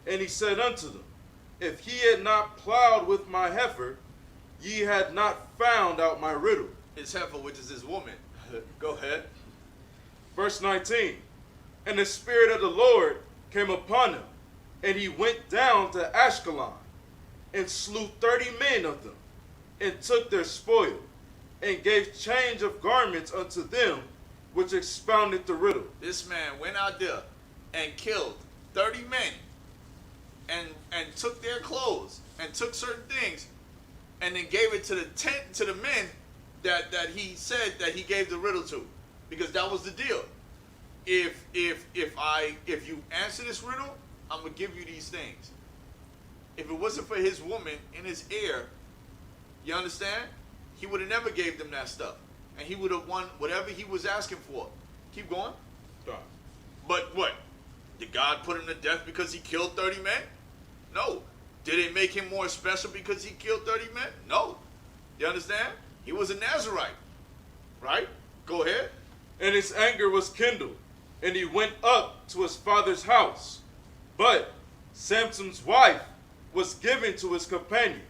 And he said unto them, If he had not plowed with my heifer, ye had not found out my riddle. His heifer, which is his woman. Go ahead. Verse 19. And the Spirit of the Lord came upon him, and he went down to Ashkelon, and slew 30 men of them, and took their spoil, and gave change of garments unto them which expounded the riddle. This man went out there and killed 30 men, and took their clothes, and took certain things, and then gave it to the men that he said that he gave the riddle to, because that was the deal. If you answer this riddle, I'm gonna give you these things. If it wasn't for his woman and his heir, you understand? He would have never gave them that stuff, and he would have won whatever he was asking for. Keep going. But what? Did God put him to death because he killed 30 men? No. Did it make him more special because he killed 30 men? No. You understand? He was a Nazarite, right? Go ahead. And his anger was kindled, and he went up to his father's house. But Samson's wife was given to his companion,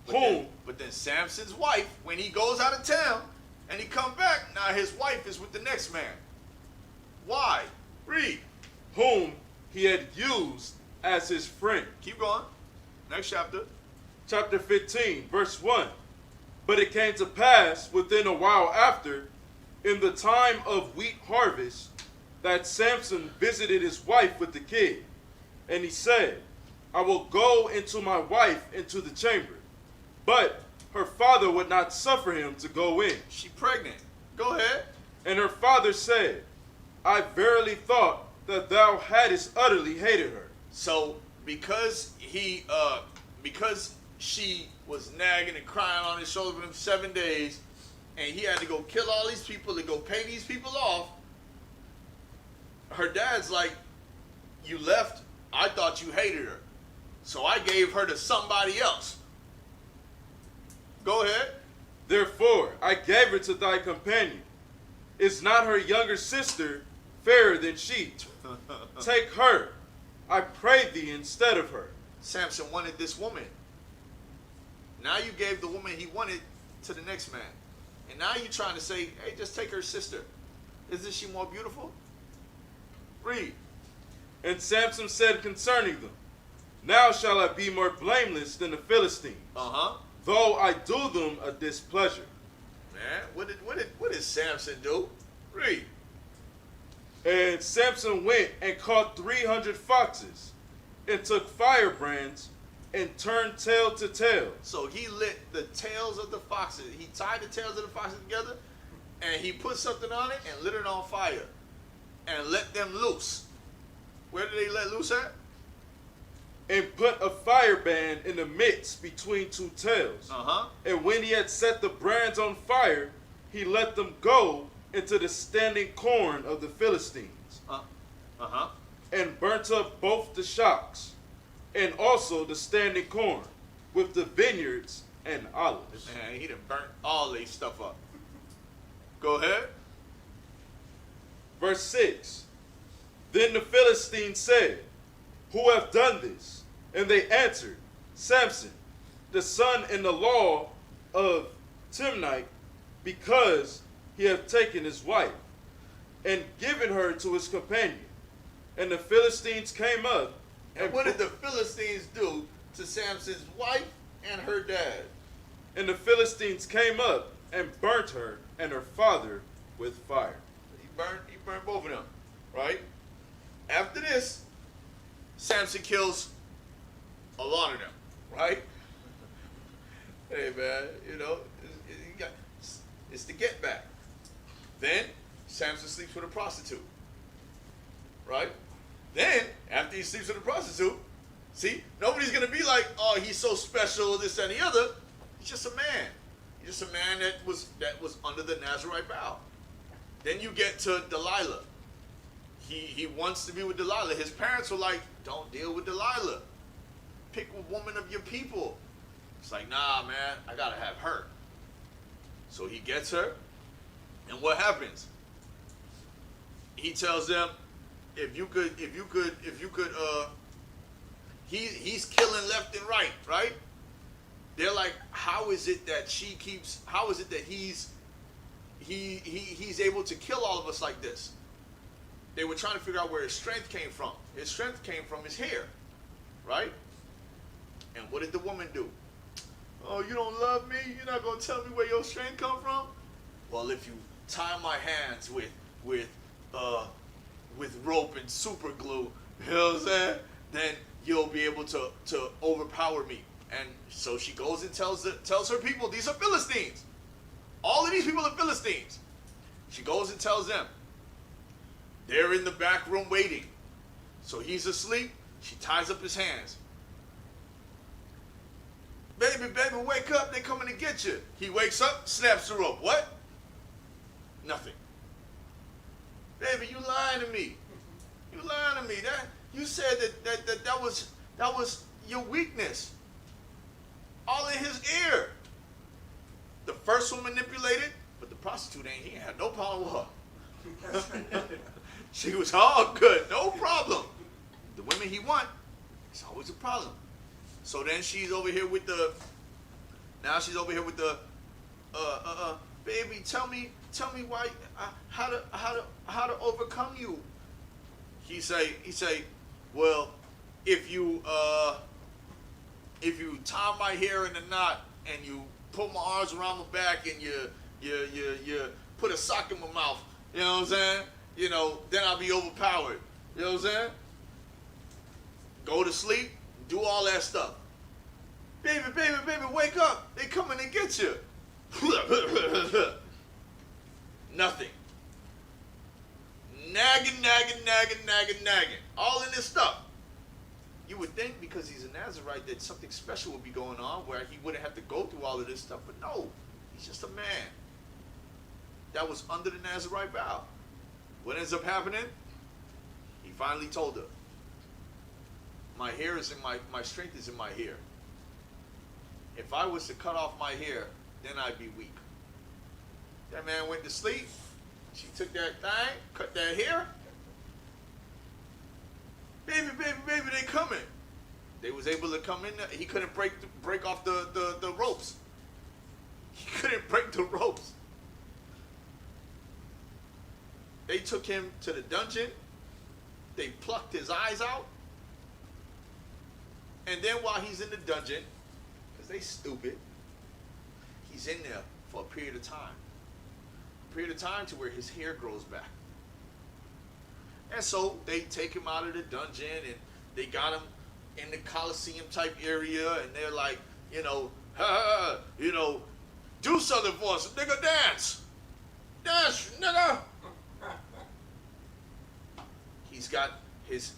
But then Samson's wife, when he goes out of town and he come back, now his wife is with the next man. Why? Read. whom he had used as his friend. Keep going. Next chapter. Chapter 15, verse 1. But it came to pass within a while after, in the time of wheat harvest, that Samson visited his wife with the kid. And he said, I will go into my wife into the chamber. But her father would not suffer him to go in. She pregnant. Go ahead. And her father said, I verily thought that thou hadst utterly hated her. So because she was nagging and crying on his shoulder for them 7 days, and he had to go kill all these people and go pay these people off, her dad's like, you left, I thought you hated her. So I gave her to somebody else. Go ahead. Therefore I gave her to thy companion. Is not her younger sister fairer than she? Take her, I pray thee, instead of her. Samson wanted this woman. Now you gave the woman he wanted to the next man. And now you're trying to say, hey, just take her sister. Isn't she more beautiful? Read. And Samson said concerning them, now shall I be more blameless than the Philistines, though I do them a displeasure. Man, what did Samson do? Read. And Samson went and caught 300 foxes, and took firebrands, and turned tail to tail. So he lit the tails of the foxes. He tied the tails of the foxes together, and he put something on it and lit it on fire, and let them loose. Where did they let loose at? And put a fireband in the midst between two tails. And when he had set the brands on fire, he let them go into the standing corn of the Philistines. And burnt up both the shocks, and also the standing corn, with the vineyards and olives. Man, he done burnt all this stuff up. Go ahead. Verse 6. Then the Philistines said, who hath done this? And they answered, Samson, the son-in-law of Timnite, because he hath taken his wife, and given her to his companion. And the Philistines came up. And what did the Philistines do to Samson's wife and her dad? And the Philistines came up and burnt her and her father with fire. He burned both of them, right? After this, Samson kills a lot of them, right? Hey man, you know, it's the get back. Then Samson sleeps with a prostitute, right? Then after he sleeps with a prostitute, see, nobody's gonna be like, oh, he's so special, this and the other. He's just a man. He's just a man that was under the Nazarite vow. Then you get to Delilah. He wants to be with Delilah. His parents were like, don't deal with Delilah. Pick a woman of your people. It's like, nah, man, I gotta have her. So he gets her, and what happens? He tells them, he's killing left and right, right? They're like, how is it that he's able to kill all of us like this? They were trying to figure out where his strength came from. His strength came from his hair, right? And what did the woman do? Oh, you don't love me? You're not going to tell me where your strength come from? Well, if you tie my hands with rope and super glue, you know what I'm saying? Then you'll be able to overpower me. And so she goes and tells her people, these are Philistines. All of these people are Philistines. She goes and tells them. They're in the back room waiting. So he's asleep. She ties up his hands. Baby, wake up. They're coming to get you. He wakes up, snaps the rope. What? Nothing. Baby, you lying to me. You lying to me. You said that was your weakness. All in his ear. The first one manipulated, but the prostitute he ain't had no problem with her. She was all good, no problem. The women he want, it's always a problem. So then she's over here with the, baby, tell me why, how to overcome you. He say, well, if you tie my hair in a knot and put my arms around my back and you put a sock in my mouth. You know what I'm saying? You know, then I'll be overpowered. You know what I'm saying? Go to sleep, do all that stuff. Baby, wake up. They coming to get you. Nothing. Nagging. All in this stuff. You would think because he's a Nazarite that something special would be going on where he wouldn't have to go through all of this stuff. But no, he's just a man that was under the Nazarite vow. What ends up happening? He finally told her, my hair is in my strength is in my hair. If I was to cut off my hair, then I'd be weak. That man went to sleep. She took that thing, cut that hair. Baby, they coming. They was able to come in there. He couldn't break off the ropes. He couldn't break the ropes. They took him to the dungeon. They plucked his eyes out. And then while he's in the dungeon, because they stupid, he's in there for a period of time. A period of time to where his hair grows back. And so they take him out of the dungeon and they got him in the Coliseum type area and they're like, you know, do something for us, nigga, dance. Dance, nigga. He's got his,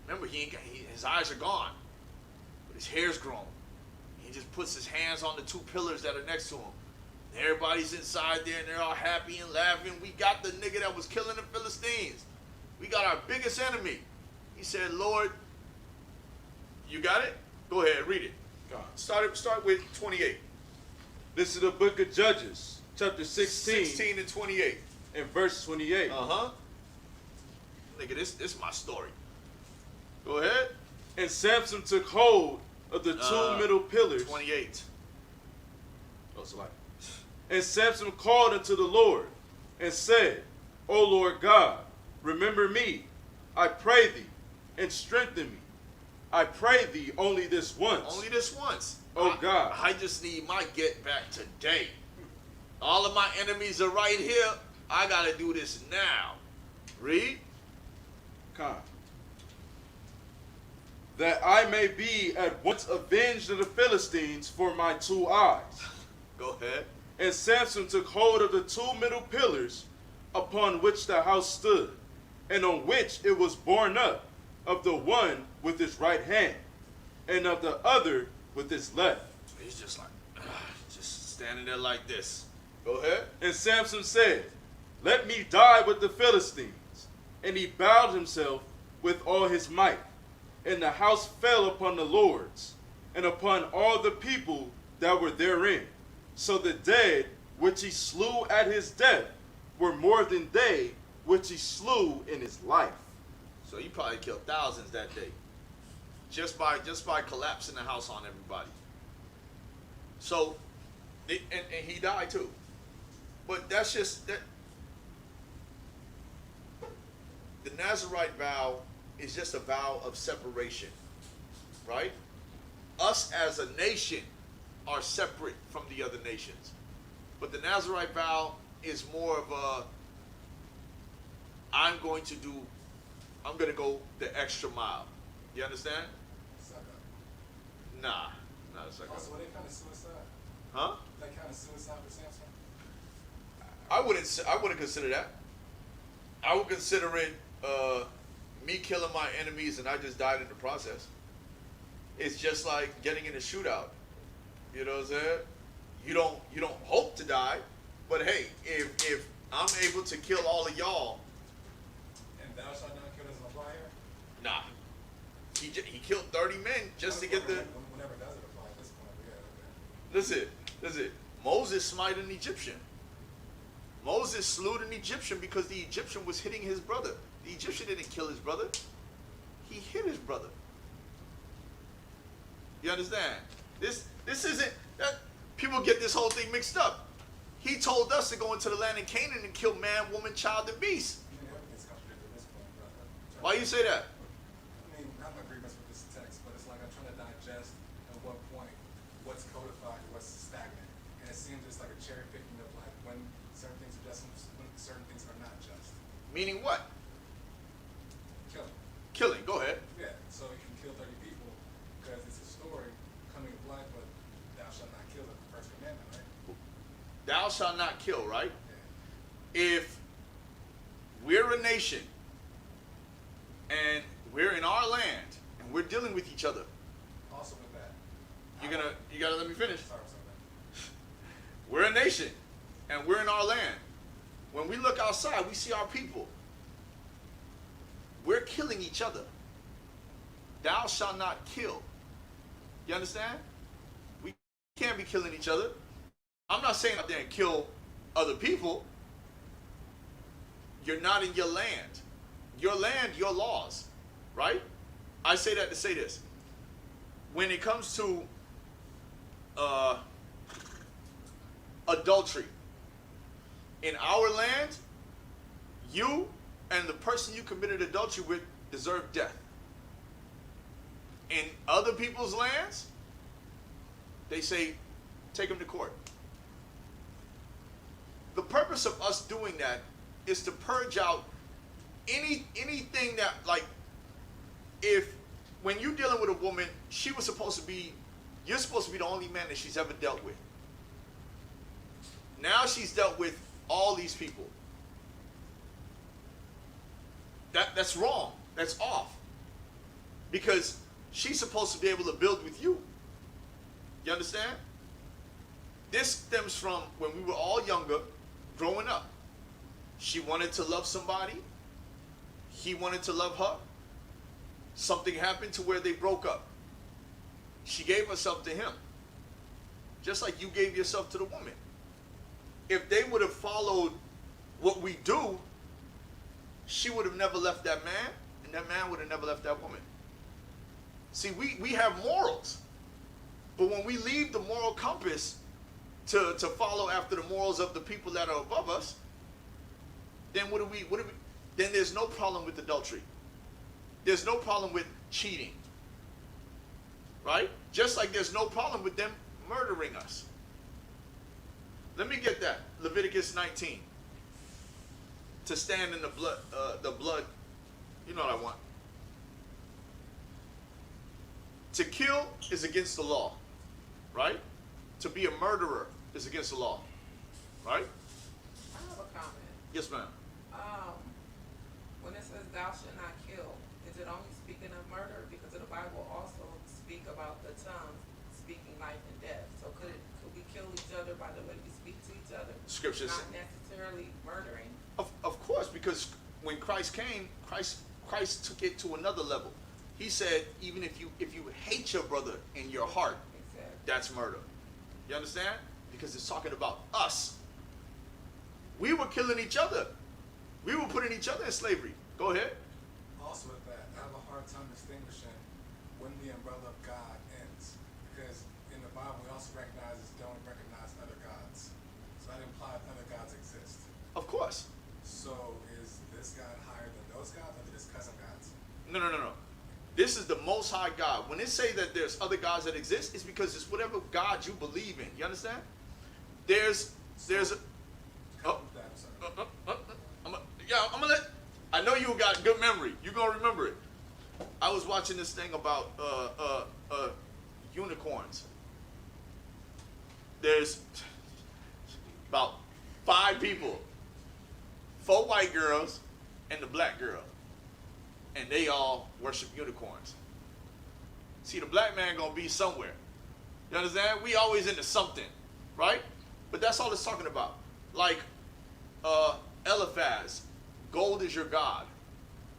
remember, his eyes are gone, but his hair's grown. He just puts his hands on the two pillars that are next to him. And everybody's inside there, and they're all happy and laughing. We got the nigga that was killing the Philistines. We got our biggest enemy. He said, Lord, you got it? Go ahead, read it. Start with 28. This is the book of Judges, chapter 16. 16 and 28. And verse 28. Uh-huh. Nigga, this is my story. Go ahead. And Samson took hold of the two middle pillars. 28. Oh, it's like. And Samson called unto the Lord and said, O Lord God, remember me, I pray thee, and strengthen me. I pray thee only this once. Only this once. Oh God. I just need my get back today. All of my enemies are right here. I got to do this now. Read. Con. That I may be at once avenged of the Philistines for my two eyes. Go ahead. And Samson took hold of the two middle pillars upon which the house stood, and on which it was borne up, of the one with his right hand, and of the other with his left. He's just like, just standing there like this. Go ahead. And Samson said, Let me die with the Philistines. And he bowed himself with all his might. And the house fell upon the lords, and upon all the people that were therein. So the dead which he slew at his death were more than they which he slew in his life. So he probably killed thousands that day. Just by collapsing the house on everybody. So, and he died too. But that's just that. The Nazarite vow is just a vow of separation, right? Us as a nation are separate from the other nations. But the Nazarite vow is more of a, I'm going to go the extra mile. You understand? Suck up. Nah, not a second. Also, were they kind of suicide? Huh? That kind of suicide for Samson? I wouldn't consider that. I would consider it me killing my enemies and I just died in the process. It's just like getting in a shootout. You know what I'm saying? You don't hope to die, but hey, if I'm able to kill all of y'all, And thou shalt not kill doesn't apply here? nah. He killed 30 men just to get the. Whenever does it apply at this point? Yeah, okay. Listen. Moses smited an Egyptian. Moses slew an Egyptian because the Egyptian was hitting his brother. The Egyptian didn't kill his brother. He hit his brother. You understand? This isn't that people get this whole thing mixed up. He told us to go into the land of Canaan and kill man, woman, child, and beast. Even everything's contradicted at this point, brother. Why you say that? I mean, I'm in agreement with this text, but it's like I'm trying to digest at what point what's what's stagnant. And it seems it's like a cherry picking of like when certain things are just, when certain things are not just. Meaning what? Killing. Killing. Go ahead. Yeah, so you can kill 30 people because it's a story coming to blood, but thou shalt not kill is the first commandment, right? Thou shalt not kill, right? Yeah. If we're a nation and we're in our land and we're dealing with each other, Also with that, you gotta let me finish. sorry, man. We're a nation and we're in our land. When we look outside, we see our people. We're killing each other. Thou shalt not kill. You understand? We can't be killing each other. I'm not saying out there and kill other people. You're not in your land. Your land, your laws, right? I say that to say this. When it comes to adultery, in our land, you and the person you committed adultery with deserve death. In other people's lands, they say, take them to court. The purpose of us doing that is to purge out anything that, like, if when you're dealing with a woman, she was supposed to be, you're supposed to be the only man that she's ever dealt with. Now she's dealt with all these people. That's wrong. That's off. Because she's supposed to be able to build with you. You understand? This stems from when we were all younger, growing up. She wanted to love somebody. He wanted to love her. Something happened to where they broke up. She gave herself to him. Just like you gave yourself to the woman. If they would have followed what we do, she would have never left that man, and that man would have never left that woman. See, we have morals. But when we leave the moral compass to follow after the morals of the people that are above us, then then there's no problem with adultery. There's no problem with cheating. Right? Just like there's no problem with them murdering us. Let me get that. Leviticus 19. To stand in the blood, you know what I want. To kill is against the law, right? To be a murderer is against the law, right? I have a comment. Yes, ma'am. When it says thou shalt not kill, is it only speaking of murder? Because the Bible also speak about the tongue speaking life and death. So could we kill each other by the way we speak to each other? Scriptures. Not necessarily murdering. Of course, because when Christ came, Christ took it to another level. He said, even if you hate your brother in your heart, Exactly. that's murder. You understand? Because it's talking about us. We were killing each other. We were putting each other in slavery. Go ahead. Also with that, I have a hard time distinguishing when the umbrella of God ends. Because in the Bible, we also don't recognize other gods. So that implies other gods exist. Of course. So is this God higher than those gods, or just cousin gods? No. This is the Most High God. When it say that there's other gods that exist, it's because it's whatever God you believe in. You understand? There's a... Oh. I'm gonna let... I know you got good memory. You're gonna remember it. I was watching this thing about unicorns. There's about 5 people. 4 white girls and the black girl. And they all worship unicorns. See, the black man gonna be somewhere. You understand? We always into something, right? But that's all it's talking about. Like Eliphaz, gold is your god.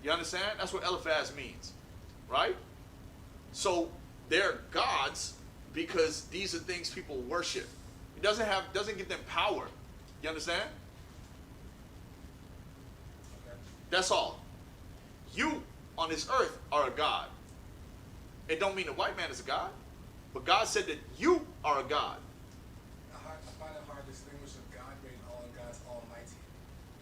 You understand? That's what Eliphaz means, right? So they're gods because these are things people worship. It doesn't give them power. You understand? Okay. That's all. You on this earth are a god. It don't mean the white man is a god, but God said that you are a god. I find it hard to distinguish if God being all and God's almighty.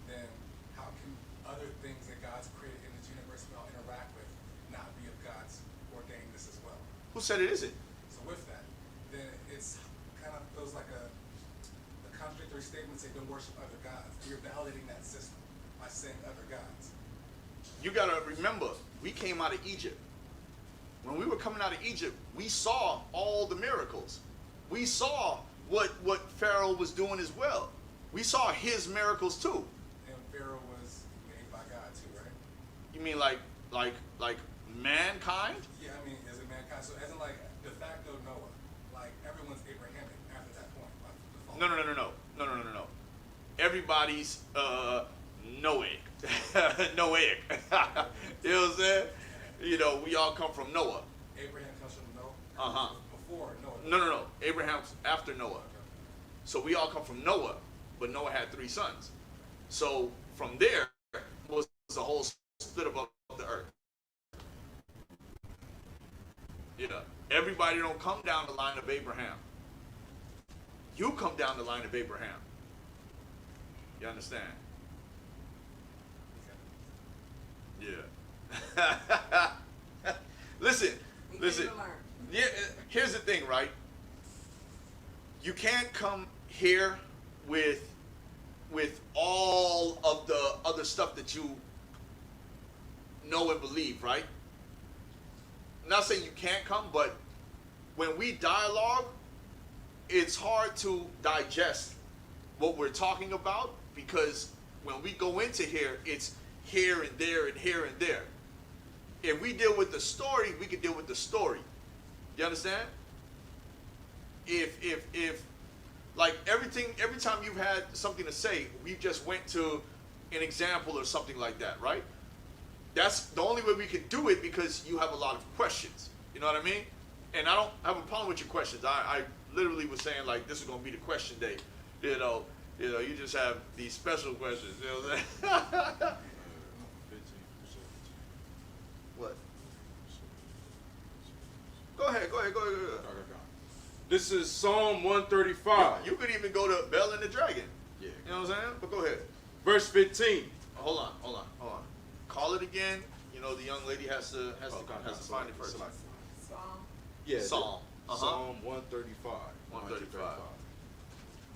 Then how can other things that God's created in this universe we all interact with not be of God's ordainedness as well? Who said it isn't? So with that, then it's kind of feels like a contradictory statement. Say don't worship other gods. You're validating that system by saying other gods. You got to remember, we came out of Egypt. When we were coming out of Egypt, we saw all the miracles. We saw what Pharaoh was doing as well. We saw his miracles too. And Pharaoh was made by God too, right? You mean like mankind? Yeah, I mean, as a mankind. So as in like de facto Noah, like everyone's Abrahamic after that point. Like, No. Everybody's Noahic. Noahic. You know what I'm saying? You know, we all come from Noah. Abraham comes from Noah. Before Noah. No. Abraham's after Noah. So we all come from Noah, but Noah had 3 sons. So from there was the whole split above the earth. You know, everybody don't come down the line of Abraham. You come down the line of Abraham. You understand? Yeah. Listen. Yeah, here's the thing, right? You can't come here with all of the other stuff that you know and believe, right? I'm not saying you can't come, but when we dialogue, it's hard to digest what we're talking about, because when we go into here, it's here and there and here and there. If we deal with the story, we can deal with the story. You understand? If like every time you've had something to say, we just went to an example or something like that, right? That's the only way we can do it, because you have a lot of questions. You know what I mean? And I don't have a problem with your questions. I literally was saying, like, this is going to be the question day. You know, you just have these special questions. You know what I'm saying? What? Go ahead. This is Psalm 135. You could even go to Bell and the Dragon. Yeah. You know what I'm saying? But go ahead. Verse 15. Hold on. Call it again. You know, the young lady has to find it first. Psalm. Yeah. Psalm. Psalm 135. 135.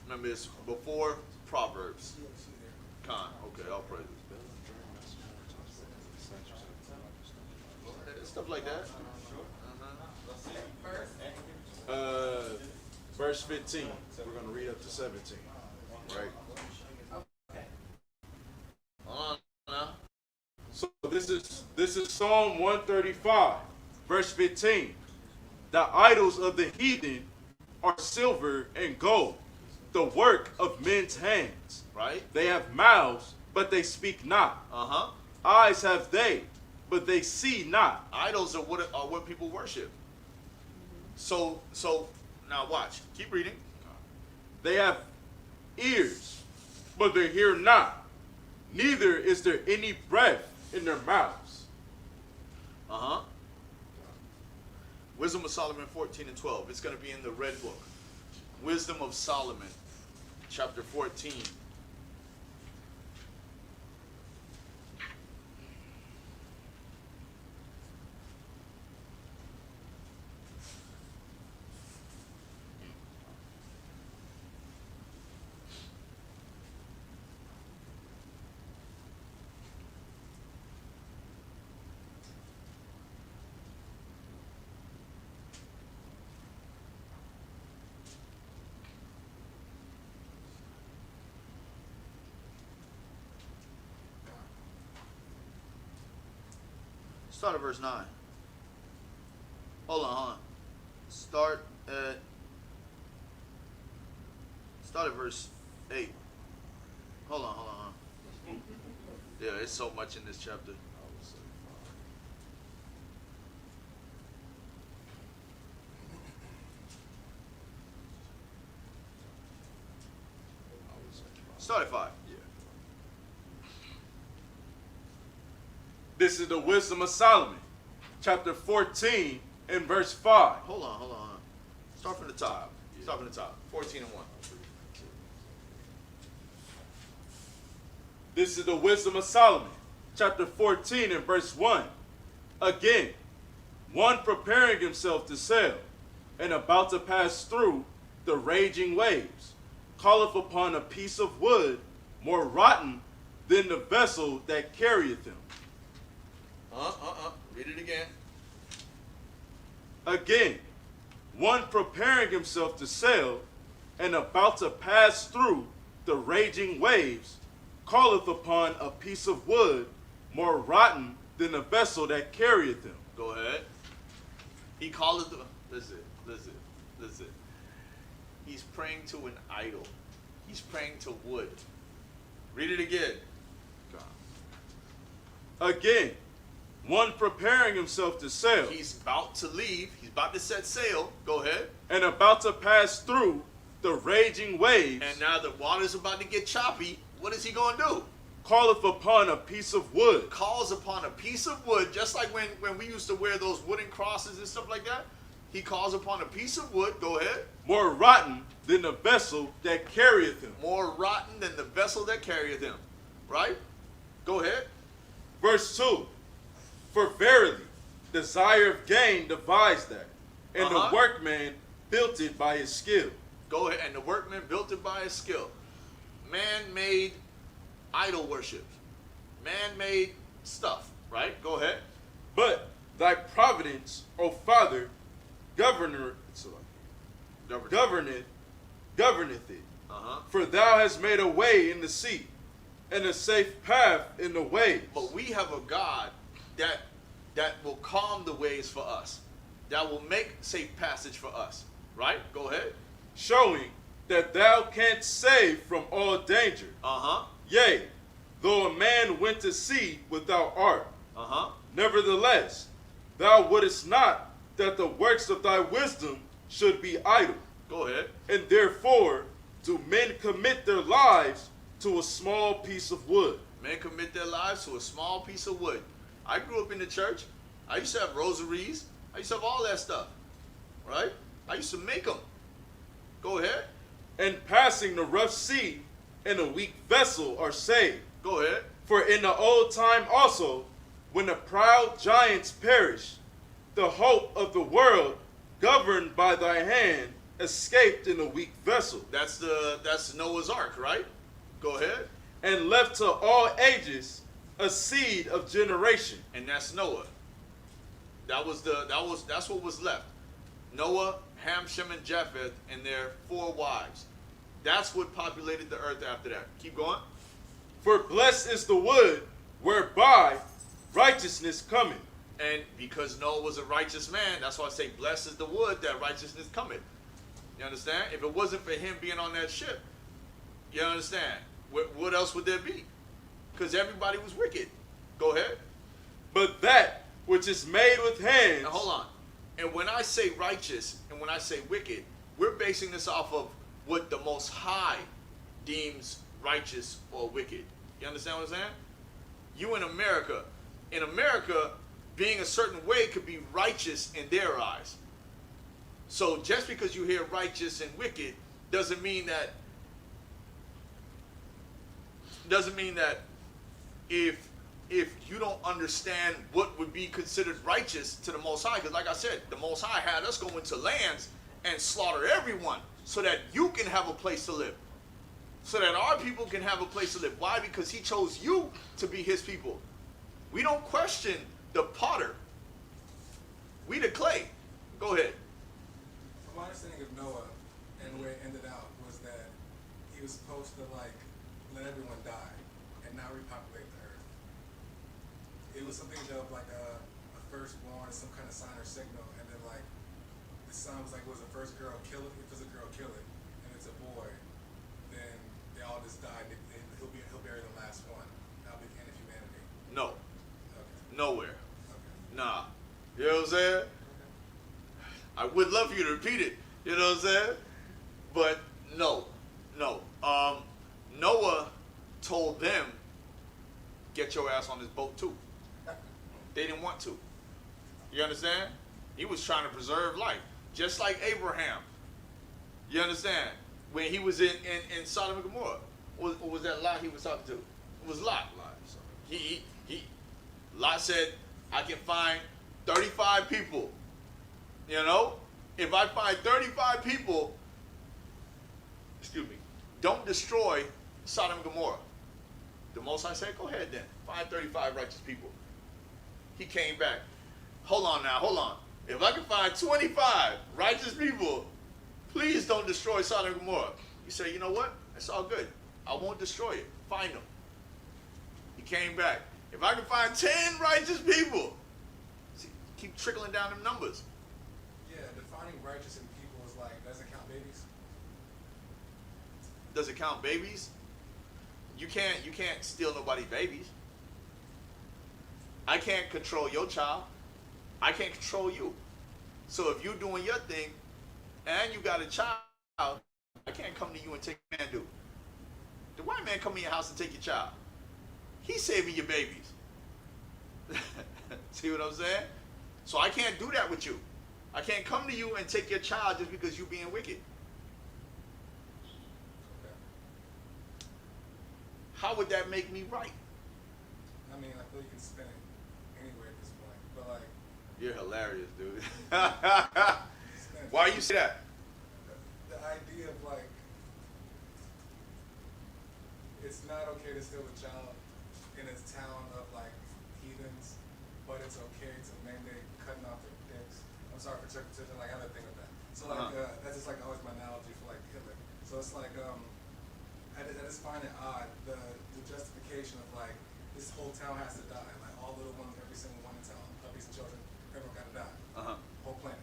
Remember, it's before Proverbs. Con. Okay, I'll pray. Stuff like that. Verse 15. We're going to read up to 17. Right? Okay. Hold on now. So this is Psalm 135, verse 15. The idols of the heathen are silver and gold, the work of men's hands. Right? They have mouths, but they speak not. Eyes have they, but they see not. Idols are what people worship. So now watch. Keep reading. They have ears, but they hear not. Neither is there any breath in their mouths. Wisdom of Solomon 14 and 12. It's going to be in the red book. Wisdom of Solomon, chapter 14. Start at verse 9. Hold on. Start at verse 8. Hold on. Yeah, it's so much in this chapter. Start at 5. This is the Wisdom of Solomon, chapter 14 and verse 5. Hold on. Start from the top. 14 and 1. This is the Wisdom of Solomon, chapter 14 and verse 1. Again, one preparing himself to sail and about to pass through the raging waves, calleth upon a piece of wood more rotten than the vessel that carrieth him. Read it again. Again, one preparing himself to sail and about to pass through the raging waves calleth upon a piece of wood more rotten than the vessel that carrieth him. Go ahead. He calleth. Listen. He's praying to an idol. He's praying to wood. Read it again. Again, one preparing himself to sail He's about to leave. He's about to set sail. Go ahead. and about to pass through the raging waves And now the water's about to get choppy. What is he going to do? calleth upon a piece of wood Calls upon a piece of wood, just like when we used to wear those wooden crosses and stuff like that. He calls upon a piece of wood. Go ahead. more rotten than the vessel that carrieth him. More rotten than the vessel that carrieth him. Right? Go ahead. Verse 2, for verily, desire of gain devised that, and the workman built it by his skill. Go ahead. And the workman built it by his skill. Man-made idol worship. Man-made stuff. Right? Go ahead. But thy providence, O Father, governeth it. For thou hast made a way in the sea, and a safe path in the waves. But we have a God that will calm the waves for us. That will make safe passage for us. Right? Go ahead. Showing that thou canst save from all danger. Yea, though a man went to sea without art, nevertheless, thou wouldest not that the works of thy wisdom should be idle. Go ahead. And therefore do men commit their lives to a small piece of wood. Men commit their lives to a small piece of wood. I grew up in the church. I used to have rosaries. I used to have all that stuff. Right? I used to make them. Go ahead. And passing the rough sea in a weak vessel are saved. Go ahead. For in the old time also, when the proud giants perished, the hope of the world governed by thy hand escaped in a weak vessel. That's Noah's Ark, right? Go ahead. And left to all ages a seed of generation. And that's Noah. That's what was left. Noah, Ham, Shem, and Japheth, and their 4 wives. That's what populated the earth after that. Keep going. For blessed is the wood whereby righteousness cometh. And because Noah was a righteous man, that's why I say blessed is the wood that righteousness cometh. You understand? If it wasn't for him being on that ship, you understand? What else would there be? Because everybody was wicked. Go ahead. But that which is made with hands. Now hold on. And when I say righteous and when I say wicked, we're basing this off of what the Most High deems righteous or wicked. You understand what I'm saying? You in America, being a certain way could be righteous in their eyes. So just because you hear righteous and wicked doesn't mean that if you don't understand what would be considered righteous to the Most High, because like I said, the Most High had us go into lands and slaughter everyone so that you can have a place to live. So that our people can have a place to live. Why? Because he chose you to be his people. We don't question the potter. We the clay. Go ahead. My understanding of Noah and the way it ended out was that he was supposed to let everyone die and not repopulate the earth. It was something of like a firstborn, some kind of sign or signal, and then the son was was the first girl, kill it. If it's a girl, kill it, and it's a boy, then they all just died. He'll bury the last one. That'll be the end of humanity. No. Okay. Nowhere. Okay. Nah. You know what I'm saying? I would love for you to repeat it. You know what I'm saying? But no. Noah told them, get your ass on this boat too. They didn't want to. You understand? He was trying to preserve life. Just like Abraham. You understand? When he was in Sodom and Gomorrah. Or was that Lot he was talking to? It was Lot. Lot said, I can find 35 people. You know? If I find 35 people, don't destroy Sodom and Gomorrah. The Most High said, go ahead then. Find 35 righteous people. He came back. Hold on now, hold on. If I can find 25 righteous people, please don't destroy Sodom and Gomorrah. He said, you know what? It's all good. I won't destroy it. Find them. He came back. If I can find 10 righteous people, see, keep trickling down them numbers. Yeah, defining righteous in people is like, doesn't count babies. Does it count babies? You can't steal nobody's babies. I can't control your child. I can't control you. So if you're doing your thing and you got a child, I can't come to you and take man do. The white man come in your house and take your child. He's saving your babies. See what I'm saying? So I can't do that with you. I can't come to you and take your child just because you're being wicked. Okay. How would that make me right? I mean, I feel you can spin it anywhere at this point, but like, You're hilarious, dude. spin it. Why you say that? The idea of like, it's not okay to steal a child in a town of like heathens, but it's okay to mandate cutting off their dicks. I'm sorry for circumcision, like I have a thing with that. So like, that's just like always my analogy for like Hitler. So it's like, I just find it odd, the justification of like, this whole town has to die. Like all little ones, every single one in town, puppies and children, everyone gotta die. Whole planet.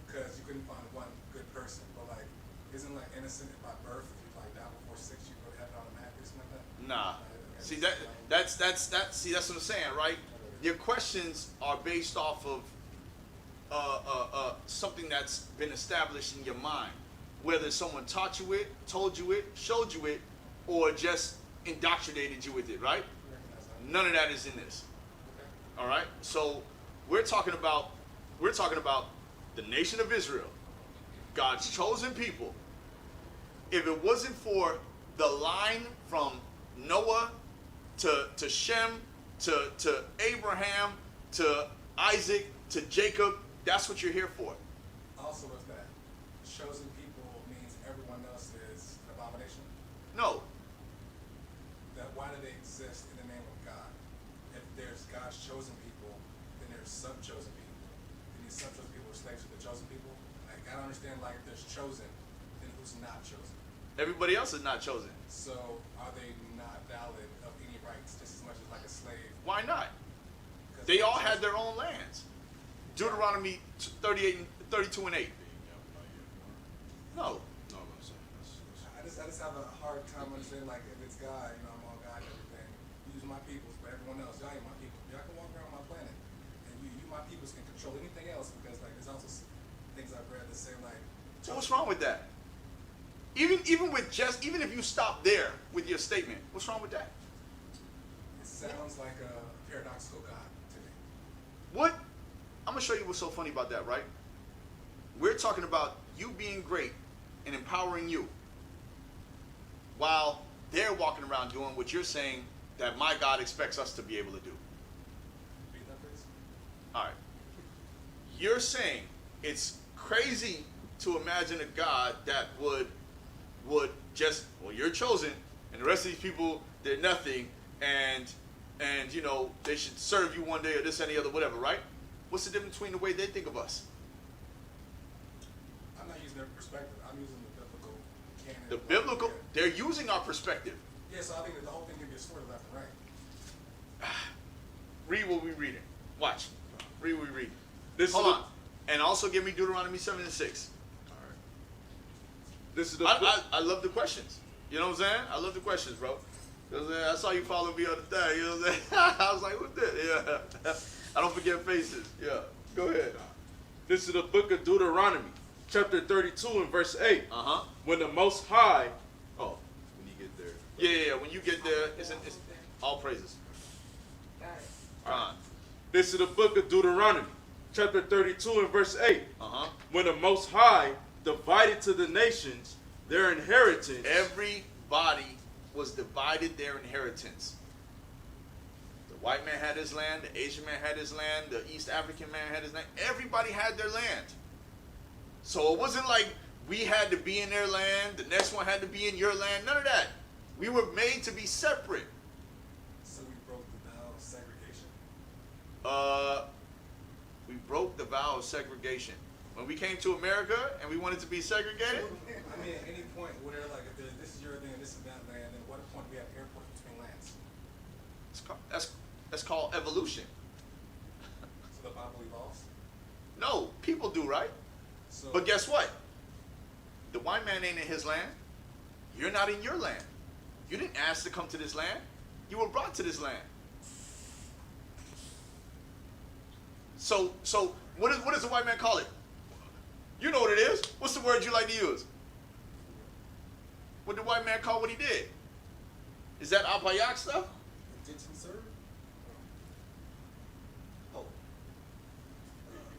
Because you couldn't find one good person. But like, isn't like innocent by birth, if you like die before 6, you go to heaven automatically or something like that? Nah. Okay. See that's what I'm saying, right? Your questions are based off of something that's been established in your mind. Whether someone taught you it, told you it, showed you it, or just indoctrinated you with it, right? None of that is in this. Okay. All right? So we're talking about the nation of Israel, God's chosen people. If it wasn't for the line from Noah to Shem to Abraham to Isaac to Jacob, that's what you're here for. Also, is that chosen people means everyone else is an abomination? No. That why do they exist in the name of God? If there's God's chosen people, then there's sub-chosen people. And these sub-chosen people are slaves to the chosen people. Like, I don't understand, like, if there's chosen, then who's not chosen? Everybody else is not chosen. So, are they not valid of any rights just as much as, like, a slave? Why not? 'Cause They all chosen. had their own lands. Deuteronomy 38 and 32 and 8. No. No, I'm saying I just have a hard time understanding, like, if it's God, you know, I'm all God and everything. Use my peoples, but everyone else, y'all ain't my people. Y'all can walk around my planet, and you my peoples can control anything else, because like there's also things I've read that say like. So what's wrong with that? Even if you stop there with your statement, what's wrong with that? It sounds like a paradoxical God to me. What? I'm gonna show you what's so funny about that, right? We're talking about you being great and empowering you, while they're walking around doing what you're saying that my God expects us to be able to do. Read that, please. All right. You're saying it's crazy to imagine a God that would just, well, you're chosen, and the rest of these people, they're nothing, and you know, they should serve you one day or this, any other, whatever, right? What's the difference between the way they think of us? I'm not using their perspective. I'm using the biblical canon. The biblical, they're using our perspective. Yeah, so I think that the whole thing can be a story left and right. Read what we're reading. Watch. Read what we're reading. This Hold is on. And also give me Deuteronomy 7 and 6. This is the I love the questions. You know what I'm saying? I love the questions, bro. You know what I'm saying? I saw you follow me on the thing. You know what I'm saying? I was like, what's this? Yeah. I don't forget faces. Yeah. Go ahead. This is the book of Deuteronomy, chapter 32 and verse 8. Uh-huh. When the Most High, when you get there. Yeah. When you get there, it's all praises. Got it. All right. This is the book of Deuteronomy, chapter 32 and verse 8. Uh-huh. When the Most High divided to the nations their inheritance. Everybody was divided their inheritance. The white man had his land, the Asian man had his land, the East African man had his land. Everybody had their land. So it wasn't like we had to be in their land, the next one had to be in your land. None of that. We were made to be separate. So we broke the vow of segregation. We broke the vow of segregation. When we came to America and we wanted to be segregated, I mean, at any point where like if this is your land, this is that land, then what point do we have airports between lands? that's called evolution. So the Bible evolves. No, people do, right? So, But guess what? The white man ain't in his land. You're not in your land. You didn't ask to come to this land. You were brought to this land. So what does the white man call it? You know what it is. What's the word you like to use? What did the white man call what he did? Is that apayak stuff? indentured servant? Oh.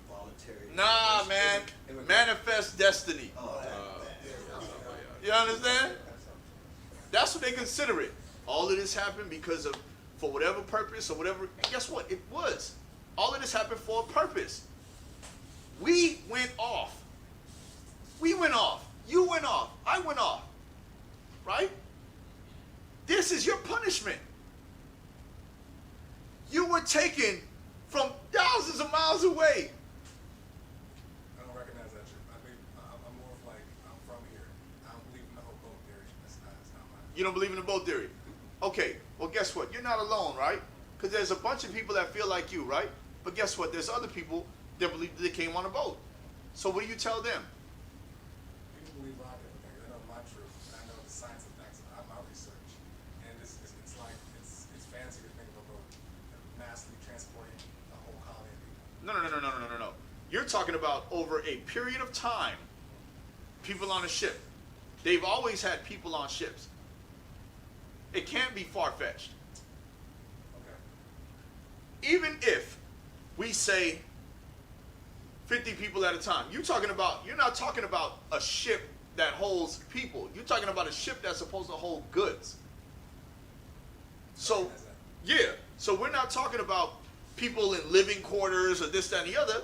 Voluntary. Nah, man. Manifest destiny. Oh, You understand? That's what they consider it. All of this happened because of, for whatever purpose or whatever. And guess what? It was. All of this happened for a purpose. We went off. We went off. You went off. I went off. Right? This is your punishment. You were taken from thousands of miles away. I don't recognize that shit. I'm more of like, I'm from here. I don't believe in the whole boat theory. That's not mine. You don't believe in the boat theory? Okay, well guess what? You're not alone, right? Because there's a bunch of people that feel like you, right? But guess what? There's other people that believe that they came on a boat. So what do you tell them? People believe a lot of different things. I know my truth. I know the science of things. I my research. And it's like, it's fancy to think about massively transporting a whole colony of people. No. You're talking about over a period of time, people on a ship. They've always had people on ships. It can't be far-fetched. Okay. Even if we say 50 people at a time, you're not talking about a ship that holds people. You're talking about a ship that's supposed to hold goods. So, yeah. So we're not talking about people in living quarters or this, that, and the other.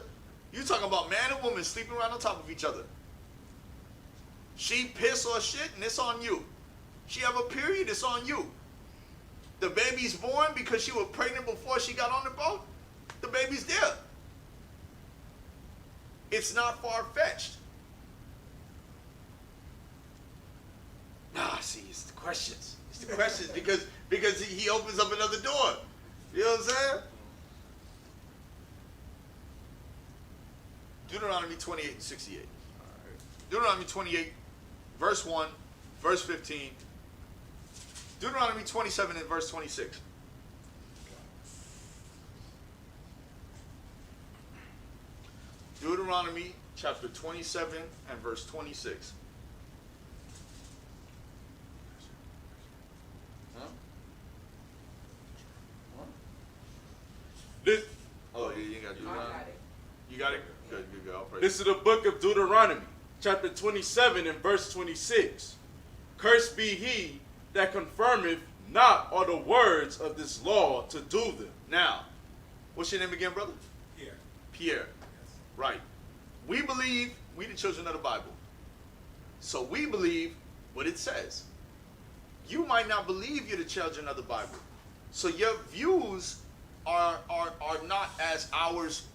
You're talking about man and woman sleeping around on top of each other. She piss or shit, and it's on you. She have a period, it's on you. The baby's born because she was pregnant before she got on the boat. The baby's there. It's not far-fetched. Nah, see, it's the questions. It's the questions because he opens up another door. You know what I'm saying? Deuteronomy 28 and 68. Deuteronomy 28, verse 1, verse 15. Deuteronomy 27 and verse 26. Deuteronomy chapter 27 and verse 26. Huh? Huh? This, Oh, yeah, you got I Deuteronomy. got it. You got it? Good. I'll pray. this is the book of Deuteronomy, chapter 27 and verse 26. Cursed be he that confirmeth not all the words of this law to do them. Now, what's your name again, brother? Here. Pierre. Yes. Right. We believe, we the children of the Bible. So we believe what it says. You might not believe you're the children of the Bible. So your views are not as ours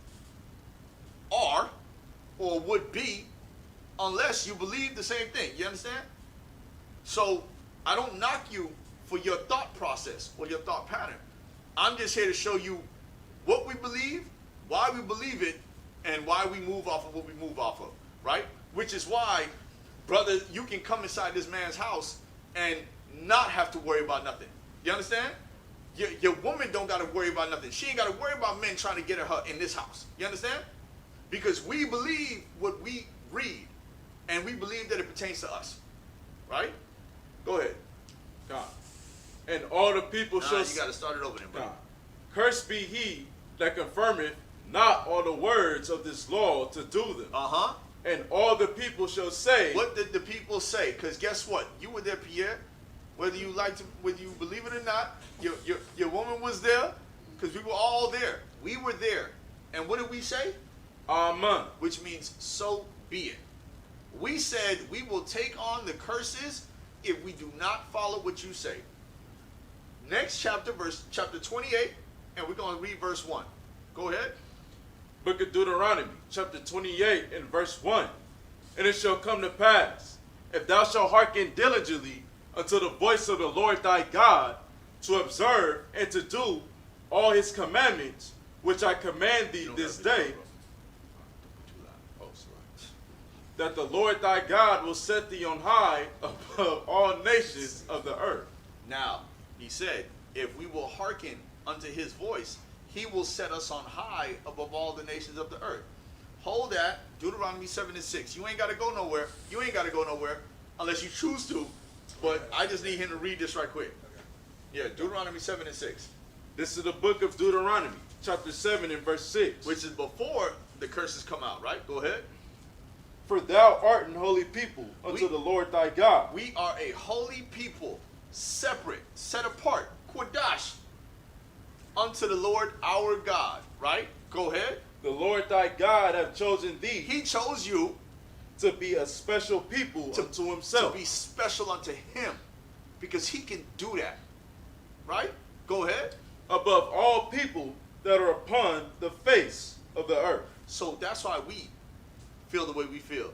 are or would be unless you believe the same thing. You understand? So I don't knock you for your thought process or your thought pattern. I'm just here to show you what we believe, why we believe it, and why we move off of what we move off of, right? Which is why, brother, you can come inside this man's house and not have to worry about nothing. You understand? Your woman don't got to worry about nothing. She ain't got to worry about men trying to get her in this house. You understand? Because we believe what we read, and we believe that it pertains to us, right? Go ahead. God. And all the people Nah, shall you got to start it over then, bro. God. Cursed be he that confirmeth not all the words of this law to do them. Uh-huh. And all the people shall say, What did the people say? Because guess what? You were there, Pierre. Whether you believe it or not, your woman was there, because we were all there. We were there. And what did we say? Amen. Which means, so be it. We said we will take on the curses if we do not follow what you say. Next chapter, chapter 28, and we're going to read verse 1. Go ahead. Book of Deuteronomy, chapter 28 and verse 1. And it shall come to pass, if thou shalt hearken diligently unto the voice of the Lord thy God, to observe and to do all his commandments, which I command thee this day, that the Lord thy God will set thee on high above all nations of the earth. Now, he said, if we will hearken unto his voice, he will set us on high above all the nations of the earth. Hold that, Deuteronomy 7 and 6. You ain't got to go nowhere. You ain't got to go nowhere unless you choose to. But I just need him to read this right quick. Yeah, Deuteronomy 7 and 6. This is the book of Deuteronomy, chapter 7 and verse 6. Which is before the curses come out, right? Go ahead. For thou art an holy people unto the Lord thy God. We are a holy people, separate, set apart, Quadash, unto the Lord our God, right? Go ahead. The Lord thy God hath chosen thee. He chose you to be a special people unto himself. To be special unto him, because he can do that, right? Go ahead. Above all people that are upon the face of the earth. So that's why we feel the way we feel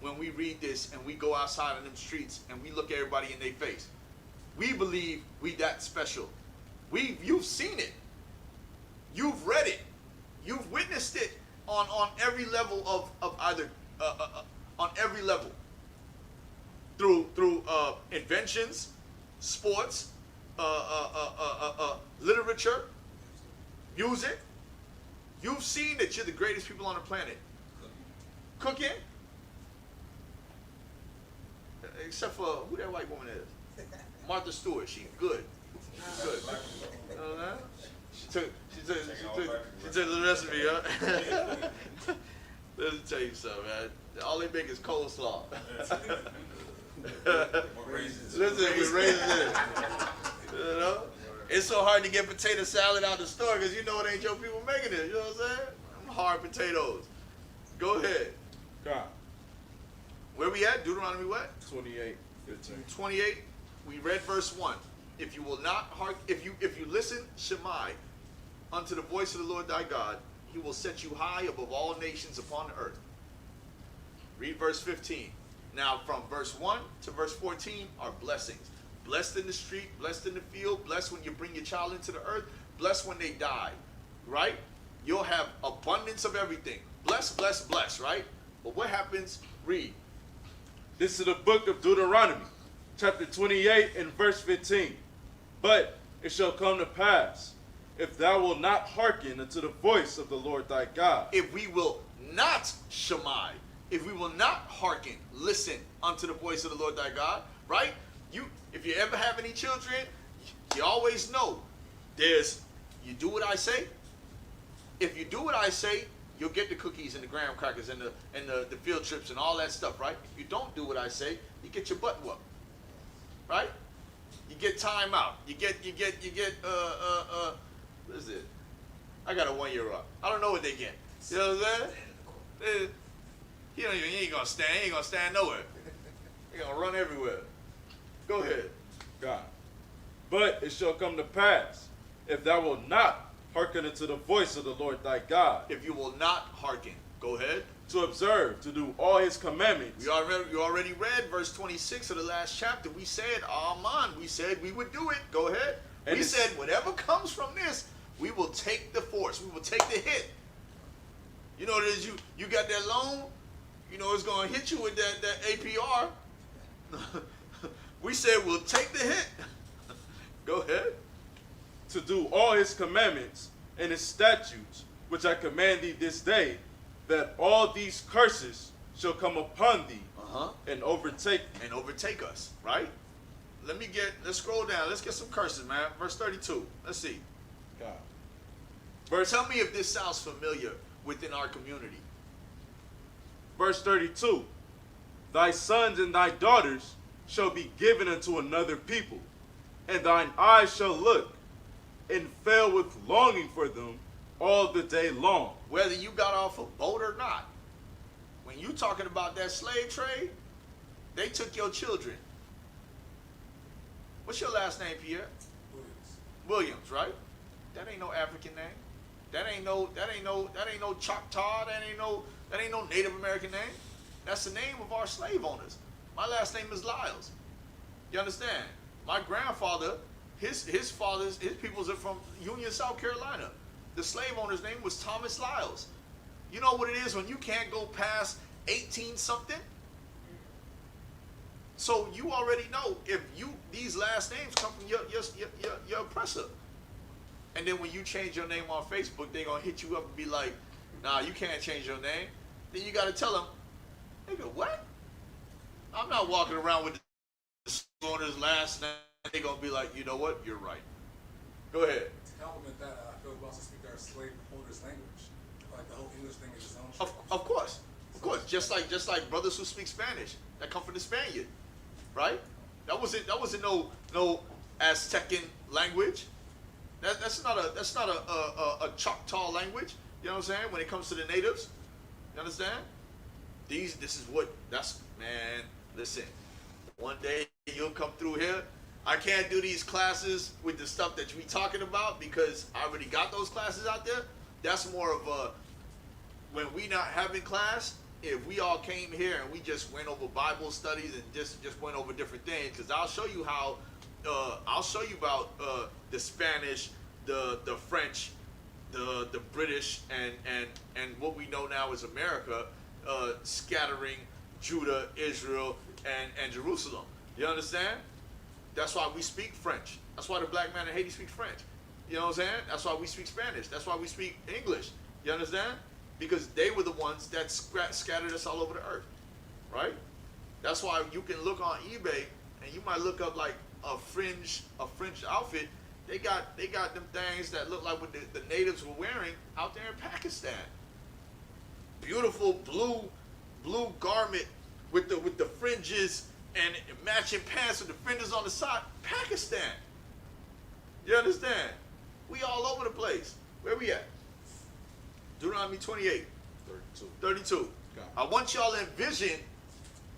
when we read this and we go outside in them streets and we look at everybody in their face. We believe we that special. You've seen it. You've read it. You've witnessed it on every level of either on every level through inventions, sports, literature, music. You've seen that you're the greatest people on the planet. Cooking, except for who that white woman is, Martha Stewart. She's good. She's good. You know what I'm saying? She took the recipe, huh? Let me tell you something, man. All they make is coleslaw. Listen, with raisins in it. You know? It's so hard to get potato salad out the store because you know it ain't your people making it. You know what I'm saying? Them hard potatoes. Go ahead. God. Where we at? Deuteronomy what? 28, 15. 28. We read verse 1. If you will not if you listen, Shemai, unto the voice of the Lord thy God, he will set you high above all nations upon the earth. Read verse 15. Now from verse 1 to verse 14 are blessings. Blessed in the street, blessed in the field, blessed when you bring your child into the earth, blessed when they die, right? You'll have abundance of everything. Bless, bless, bless, right? But what happens? Read. This is the book of Deuteronomy, chapter 28 and verse 15. But it shall come to pass, if thou wilt not hearken unto the voice of the Lord thy God. If we will not Shemai, if we will not hearken, listen unto the voice of the Lord thy God, right? If you ever have any children, you always know you do what I say. If you do what I say, you'll get the cookies and the graham crackers and the field trips and all that stuff, right? If you don't do what I say, you get your butt whooped, right? You get time out. You get what is it? I got a 1-year-old. I don't know what they get. You know what I'm saying? He ain't gonna stand. He ain't gonna stand nowhere. He gonna run everywhere. Go ahead. God. But it shall come to pass, if thou wilt not hearken unto the voice of the Lord thy God. If you will not hearken. Go ahead. To observe, to do all his commandments. You already read verse 26 of the last chapter. We said, Amen. We said we would do it. Go ahead. And we said, whatever comes from this, we will take the force. We will take the hit. You know, you got that loan, you know, it's going to hit you with that APR. We said we'll take the hit. Go ahead. To do all his commandments and his statutes, which I command thee this day, that all these curses shall come upon thee and overtake thee. And overtake us, right? Let's scroll down. Let's get some curses, man. Verse 32. Let's see. God. Tell me if this sounds familiar within our community. Verse 32. Thy sons and thy daughters shall be given unto another people, and thine eyes shall look, and fail with longing for them all the day long. Whether you got off a boat or not, when you talking about that slave trade, they took your children. What's your last name, Pierre? Williams, right? That ain't no African name. That ain't no Choctaw. That ain't no Native American name. That's the name of our slave owners. My last name is Lyles. You understand? My grandfather, his peoples are from Union, South Carolina. The slave owner's name was Thomas Lyles. You know what it is when you can't go past 18 something? So you already know if these last names come from your oppressor. And then when you change your name on Facebook, they're gonna hit you up and be like, nah, you can't change your name. Then you gotta tell them, nigga, what? I'm not walking around with the owner's last name. They're gonna be like, you know what? You're right. Go ahead. To complement that, I feel we also speak our slaveholders' language. Like the whole English thing is its own. Of course. Just like brothers who speak Spanish that come from the Spaniard, right? That wasn't no Aztecan language. That's not a Choctaw language. You know what I'm saying? When it comes to the natives, you understand? Man, listen. One day you'll come through here. I can't do these classes with the stuff that we talking about because I already got those classes out there. That's more of a, when we not having class, if we all came here and we just went over Bible studies and just went over different things, because I'll show you how, I'll show you about the Spanish, the French, the British, and what we know now as America, scattering Judah, Israel, and Jerusalem. You understand? That's why we speak French. That's why the black man in Haiti speaks French. You know what I'm saying? That's why we speak Spanish. That's why we speak English. You understand? Because they were the ones that scattered us all over the earth, right? That's why you can look on eBay and you might look up like a fringe outfit. They got them things that look like what the natives were wearing out there in Pakistan. Beautiful blue garment with the fringes and matching pants with the fringes on the side. Pakistan. You understand? We all over the place. Where we at? Deuteronomy 28. 32. I want y'all to envision,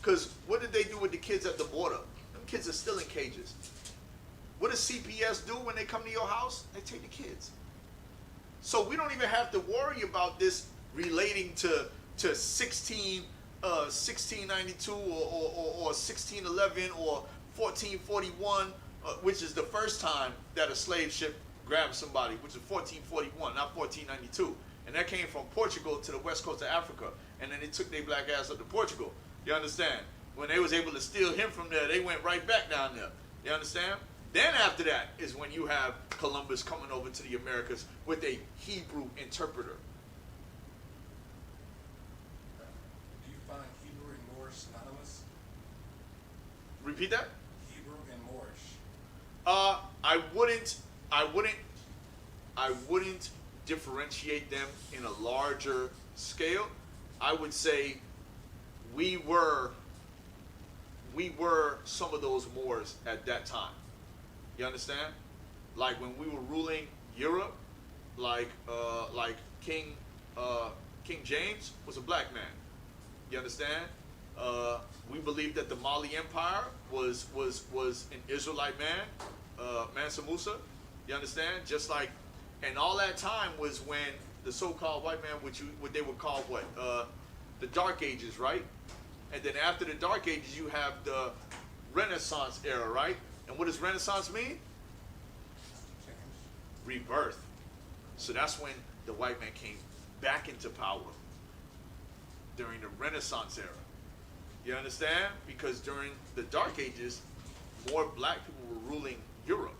because what did they do with the kids at the border? Them kids are still in cages. What does CPS do when they come to your house? They take the kids. So we don't even have to worry about this relating to 1692 or 1611 or 1441, which is the first time that a slave ship grabbed somebody, which is 1441, not 1492. And that came from Portugal to the west coast of Africa. And then they took their black ass up to Portugal. You understand? When they was able to steal him from there, they went right back down there. You understand? Then after that is when you have Columbus coming over to the Americas with a Hebrew interpreter. Do you find Hebrew and Moorish synonymous? Repeat that? Hebrew and Moorish. I wouldn't differentiate them in a larger scale. I would say we were some of those Moors at that time. You understand? Like when we were ruling Europe, like King James was a black man. You understand? We believe that the Mali Empire was an Israelite man, Mansa Musa. You understand? Just like, and all that time was when the so-called white man, what they would call the Dark Ages, right? And then after the Dark Ages, you have the Renaissance era, right? And what does Renaissance mean? Rebirth. So that's when the white man came back into power during the Renaissance era. You understand? Because during the Dark Ages, more black people were ruling Europe.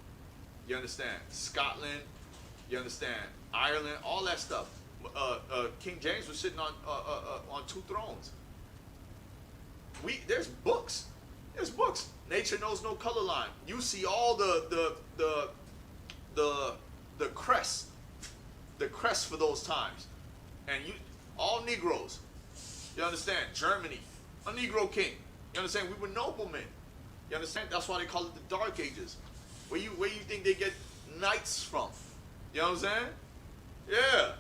You understand? Scotland, you understand? Ireland, all that stuff. King James was sitting on 2 thrones. There's books. There's books. Nature knows no color line. You see all the crests for those times, and all Negroes. You understand? Germany, a Negro king. You understand? We were noblemen. You understand? That's why they call it the Dark Ages. Where you think they get knights from? You know what I'm saying? Yeah.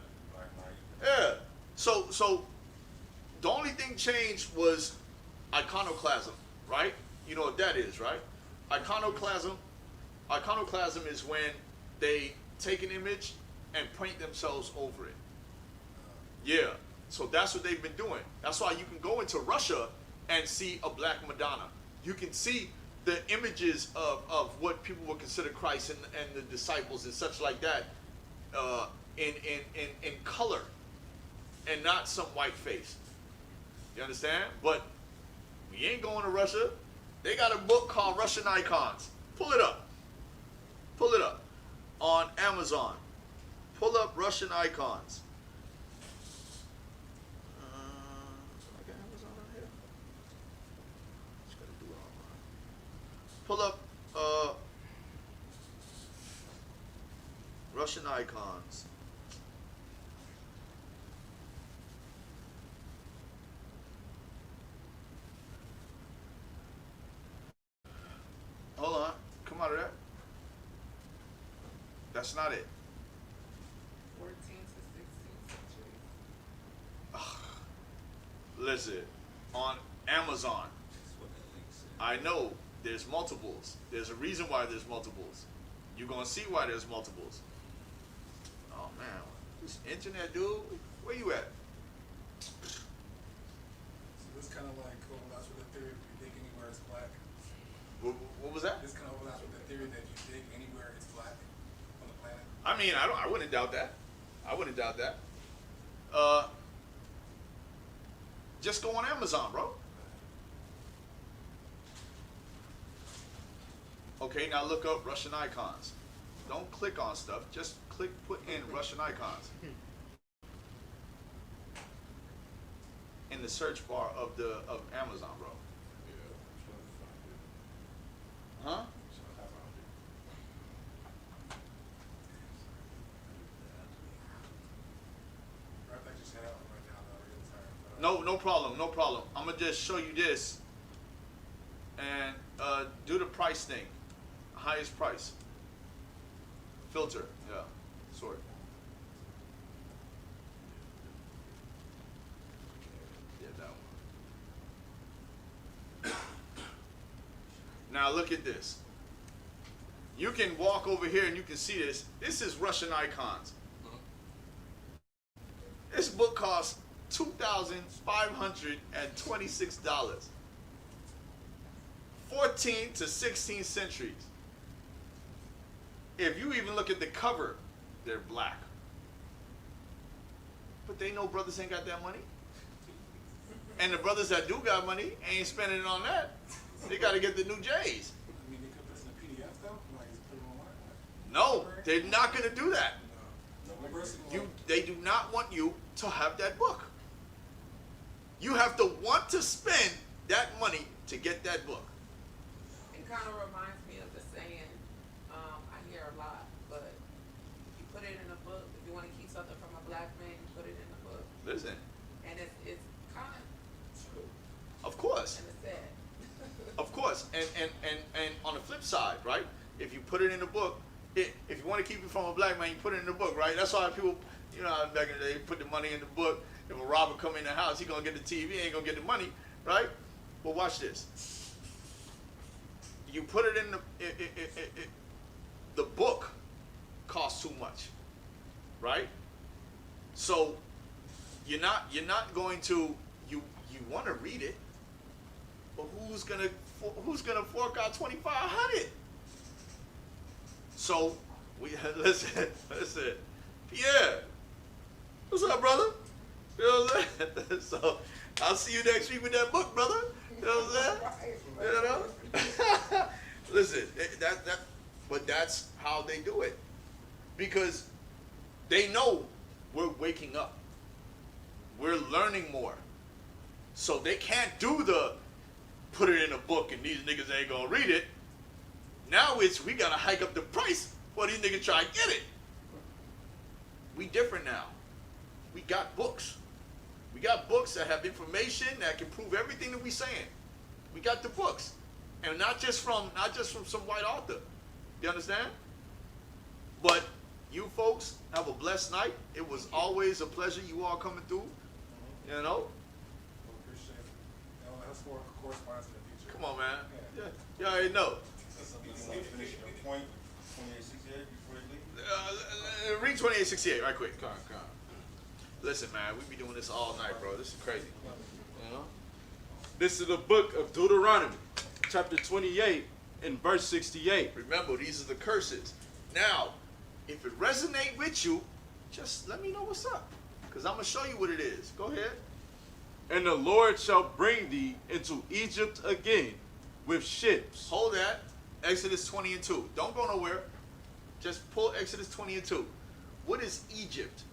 Yeah. So The only thing changed was iconoclasm, right? You know what that is, right? Iconoclasm is when they take an image and paint themselves over it. Yeah, so that's what they've been doing. That's why you can go into Russia and see a black Madonna. You can see the images of what people would consider Christ and the disciples and such like that in color and not some white face. You understand? But we ain't going to Russia. They got a book called Russian Icons. Pull it up. Pull it up on Amazon. Pull up Russian Icons. I got Amazon on here. Just gotta do it online. Pull up Russian Icons. Hold on. Come out of that. That's not it. 14th to 16th century. Listen, on Amazon, That's what that link said. I know there's multiples. There's a reason why there's multiples. You're going to see why there's multiples. Oh, man. This internet, dude. Where you at? So this kind of like overlaps with the theory if you dig anywhere it's black. What was that? This kind of overlaps with the theory that if you dig anywhere it's black on the planet. I mean, I wouldn't doubt that. I wouldn't doubt that. Just go on Amazon, bro. Okay, now look up Russian icons. Don't click on stuff. Just put in Russian icons. In the search bar of Amazon, bro. Huh? I just had it right now though. We're getting tired. No problem, no problem. I'm gonna just show you this and do the price thing. Highest price. Filter, yeah, sort. Yeah, that one. Now look at this. You can walk over here and you can see this. This is Russian icons. This book costs $2,526. 14th to 16th centuries. If you even look at the cover, they're black. But they know brothers ain't got that money. And the brothers that do got money ain't spending it on that. They got to get the new J's. I mean, they could put this in a PDF though, like just put it online. No, they're not going to do that. No. They do not want you to have that book. You have to want to spend that money to get that book. It kind of reminds me of the saying, I hear a lot, but you put it in a book. If you want to keep something from a black man, you put it in a book. Listen, And it's kind of true, of course. and it's sad. Of course, and on the flip side, right? If you put it in the book, if you want to keep it from a black man, you put it in the book, right? That's why people, you know, back in the day, put the money in the book. If a robber come in the house, he gonna get the TV, he ain't gonna get the money, right? But watch this. You put it in the book costs too much, right? So you're not going to you want to read it. But who's gonna fork out $2,500? So we listen. Pierre, what's up, brother? You know what I'm saying? So I'll see you next week with that book, brother. You know what I'm saying? You know? Listen, but that's how they do it, because they know we're waking up. We're learning more, so they can't do the put it in a book and these niggas ain't gonna read it. Now we gotta hike up the price for these niggas try to get it. We different now. We got books. We got books that have information that can prove everything that we saying. We got the books. And not just from some white author. You understand? But you folks have a blessed night. It was always a pleasure you all coming through. You know? corresponds to the future. Come on, man. Yeah, you already know. You want to finish your point, 2868, before you leave? Read 2868 right quick. Come on. Listen, man, we be doing this all night, bro. This is crazy. You know? This is the book of Deuteronomy, chapter 28 and verse 68. Remember, these are the curses. Now, if it resonate with you, just let me know what's up. Because I'm going to show you what it is. Go ahead. And the Lord shall bring thee into Egypt again with ships. Hold that. Exodus 20 and 2. Don't go nowhere. Just pull Exodus 20 and 2. What is Egypt?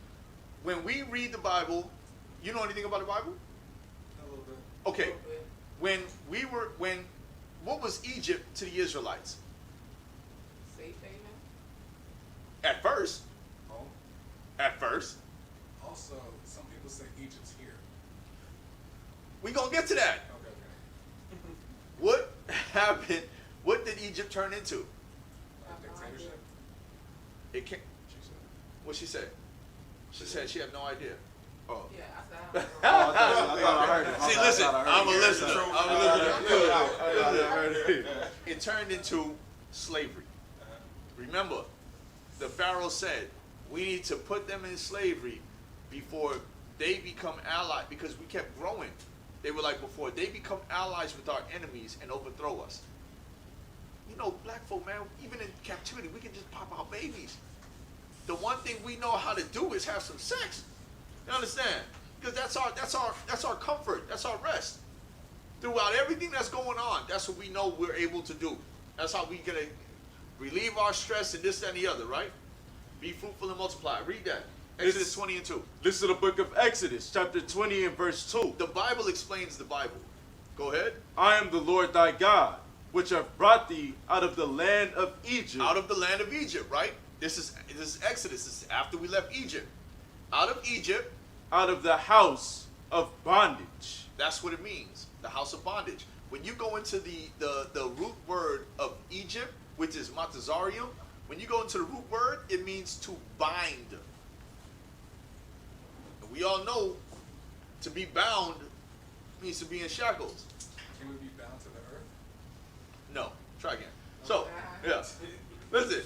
When we read the Bible, you know anything about the Bible? A little bit. Okay. What was Egypt to the Israelites? Safe haven? At first. Home. At first. Also, some people say Egypt's here. We gonna get to that. Okay. What happened? What did Egypt turn into? Dictatorship. It can't. What she said? She said she had no idea. Oh. Yeah, I said Oh, I thought I heard it. See, listen, I'm a listener. I'm a Yeah. listener. It turned into slavery. Remember, the Pharaoh said, we need to put them in slavery before they become allies, because we kept growing. They were like, before they become allies with our enemies and overthrow us. You know, black folk, man, even in captivity, we can just pop out babies. The one thing we know how to do is have some sex. You understand? Because that's our comfort. That's our rest. Throughout everything that's going on, that's what we know we're able to do. That's how we're gonna relieve our stress and this, that, and the other, right? Be fruitful and multiply. Read that. Exodus 20 and 2. This is the book of Exodus, chapter 20 and verse 2. The Bible explains the Bible. Go ahead. I am the Lord thy God, which have brought thee out of the land of Egypt. Out of the land of Egypt, right? This is Exodus. This is after we left Egypt. Out of Egypt. Out of the house of bondage. That's what it means. The house of bondage. When you go into the root word of Egypt, which is matazarium, when you go into the root word, it means to bind. And we all know to be bound means to be in shackles. Can we be bound to the earth? No. Try again. So, yeah. Listen.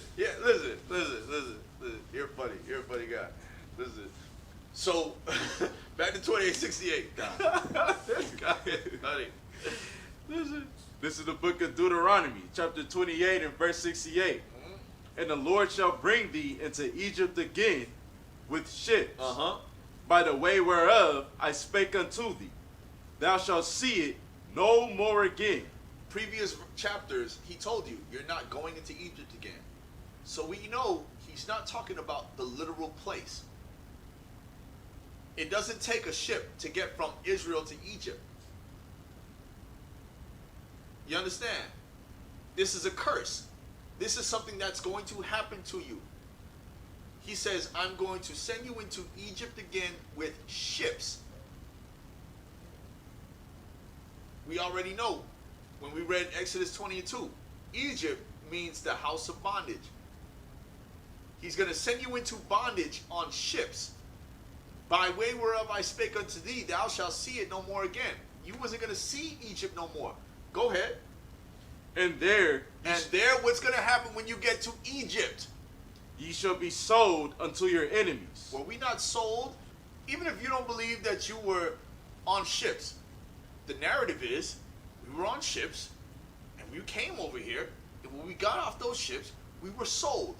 You're funny guy. Listen. So, back to 2868. This guy is funny. Listen. This is the book of Deuteronomy, chapter 28 and verse 68. And the Lord shall bring thee into Egypt again with ships, by the way whereof I spake unto thee. Thou shalt see it no more again. Previous chapters, he told you, you're not going into Egypt again. So we know he's not talking about the literal place. It doesn't take a ship to get from Israel to Egypt. You understand? This is a curse. This is something that's going to happen to you. He says, I'm going to send you into Egypt again with ships. We already know when we read Exodus 20 and 2, Egypt means the house of bondage. He's going to send you into bondage on ships. By way whereof I spake unto thee, thou shalt see it no more again. You wasn't going to see Egypt no more. Go ahead. And there what's going to happen when you get to Egypt? ye shall be sold unto your enemies. Were we not sold? Even if you don't believe that you were on ships, the narrative is we were on ships and we came over here, and when we got off those ships, we were sold.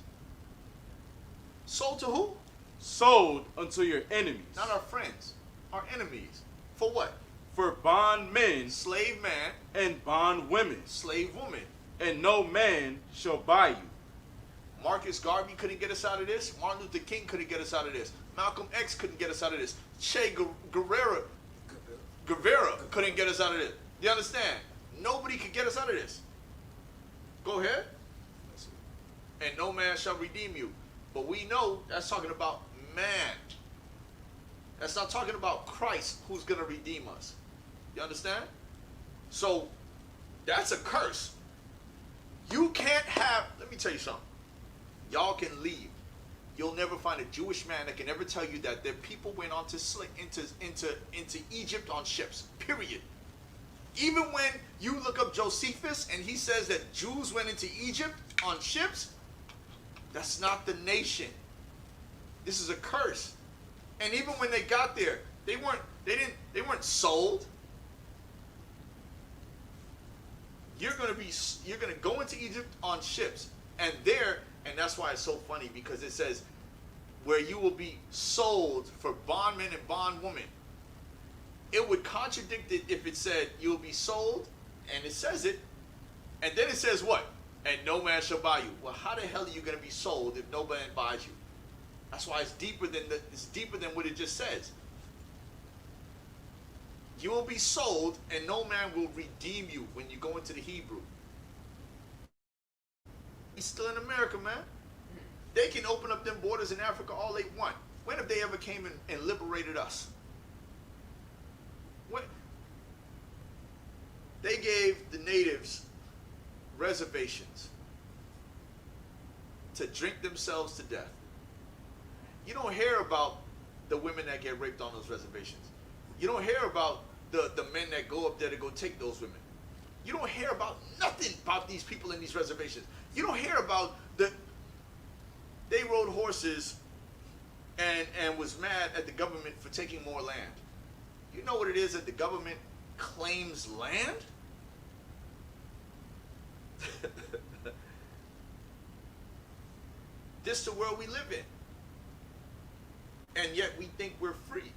Sold to who? Sold unto your enemies. Not our friends, our enemies. For what? For bondmen Slave man, and bondwomen, slave woman. and no man shall buy you. Marcus Garvey couldn't get us out of this. Martin Luther King couldn't get us out of this. Malcolm X couldn't get us out of this. Che Guevara couldn't get us out of this. You understand? Nobody could get us out of this. Go ahead. And no man shall redeem you. But we know that's talking about man. That's not talking about Christ who's going to redeem us. You understand? So that's a curse. You can't have, let me tell you something. Y'all can leave. You'll never find a Jewish man that can ever tell you that their people went on to into Egypt on ships. Period. Even when you look up Josephus and he says that Jews went into Egypt on ships, that's not the nation. This is a curse. And even when they got there, they weren't sold. You're gonna go into Egypt on ships, and that's why it's so funny, because it says where you will be sold for bondmen and bondwomen. It would contradict it if it said you'll be sold, and it says it, and then it says what? And no man shall buy you. Well, how the hell are you gonna be sold if no man buys you? That's why it's deeper than what it just says. You will be sold, and no man will redeem you when you go into the Hebrew. He's still in America, man. They can open up them borders in Africa all they want. When have they ever came in and liberated us? When? They gave the natives reservations to drink themselves to death. You don't hear about the women that get raped on those reservations. You don't hear about the men that go up there to go take those women. You don't hear about nothing about these people in these reservations. You don't hear about they rode horses and was mad at the government for taking more land. You know what it is that the government claims land? This is the world we live in. And yet we think we're free.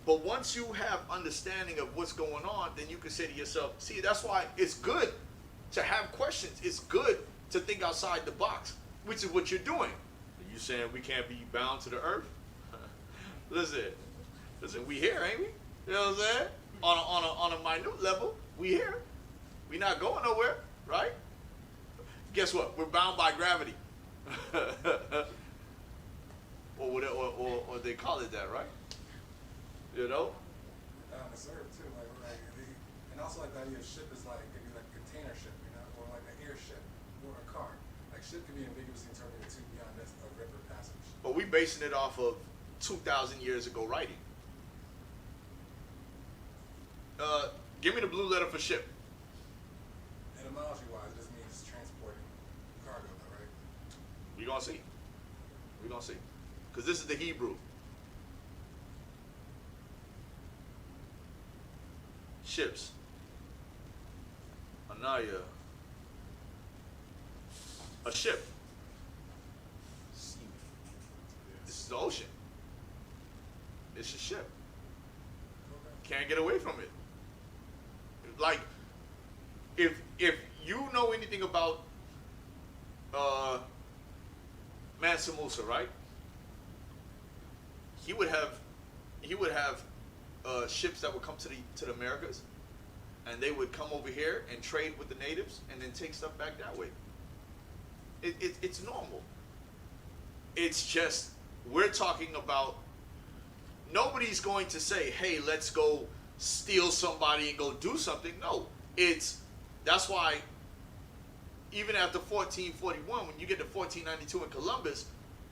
But once you have understanding of what's going on, then you can say to yourself, see, that's why it's good to have questions. It's good to think outside the box, which is what you're doing. Are you saying we can't be bound to the earth? Listen, we here, ain't we? You know what I'm saying? On a minute level, we here. We not going nowhere, right? Guess what? We're bound by gravity. or they call it that, right? You know? Serve too, and also like the idea of ship is like maybe like a container ship, you know, or like an airship or a car. Like ship can be ambiguously interpreted too beyond just a river passage. But we basing it off of 2,000 years ago writing. Give me the blue letter for ship. Etymology wise, it just means transporting cargo, though, right? We're gonna see. We're gonna see. Because this is the Hebrew. Ships. Anaya. A ship. This is the ocean. It's a ship. Can't get away from it. Like, if you know anything about Mansa Musa, right? He would have ships that would come to the Americas, and they would come over here and trade with the natives, and then take stuff back that way. It's normal. It's just we're talking about. Nobody's going to say, "Hey, let's go steal somebody and go do something." No, that's why. Even after 1441, when you get to 1492 in Columbus,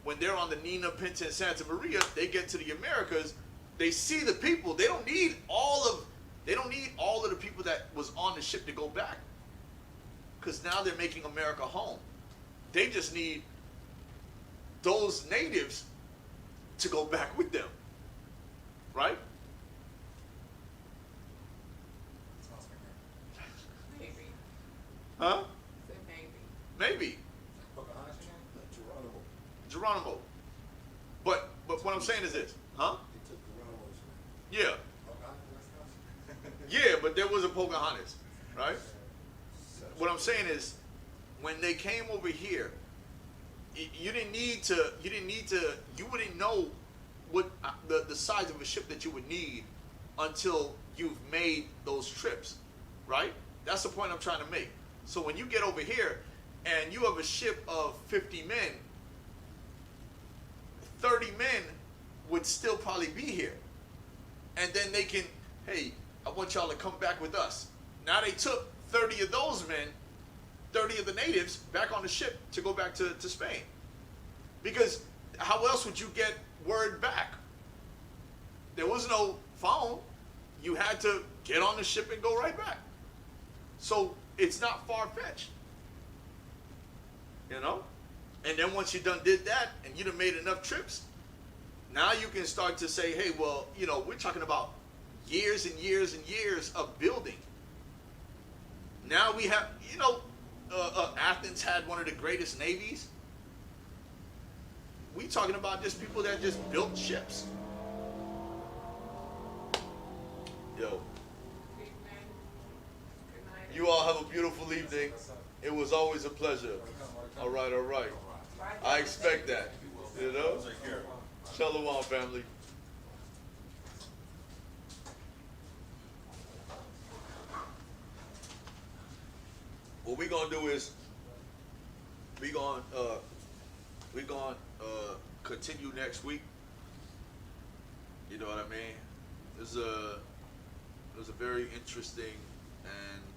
when they're on the Nina, Pinta, and Santa Maria, they get to the Americas. They see the people. They don't need all of the people that was on the ship to go back, because now they're making America home. They just need those natives to go back with them, right? Maybe. Huh? Say maybe. Maybe. Pocahontas, you know? Geronimo. But what I'm saying is this, huh? Yeah. Yeah, but there was a Pocahontas, right? What I'm saying is, when they came over here, you wouldn't know what the size of a ship that you would need until you've made those trips, right? That's the point I'm trying to make. So when you get over here and you have a ship of 50 men, 30 men would still probably be here. And then they can, hey, I want y'all to come back with us. Now they took 30 of those men, 30 of the natives, back on the ship to go back to Spain. Because how else would you get word back? There was no phone. You had to get on the ship and go right back. So it's not far-fetched. You know? And then once you done did that and you done made enough trips, now you can start to say, hey, well, you know, we're talking about years and years and years of building. Now we have, you know, Athens had one of the greatest navies. We talking about just people that just built ships. Yo, Good night. you all have a beautiful evening. It was always a pleasure. All right, all right. I expect that. You know? Take care. Shalom, family. What we gonna do is we gonna continue next week. You know what I mean? It was a very interesting and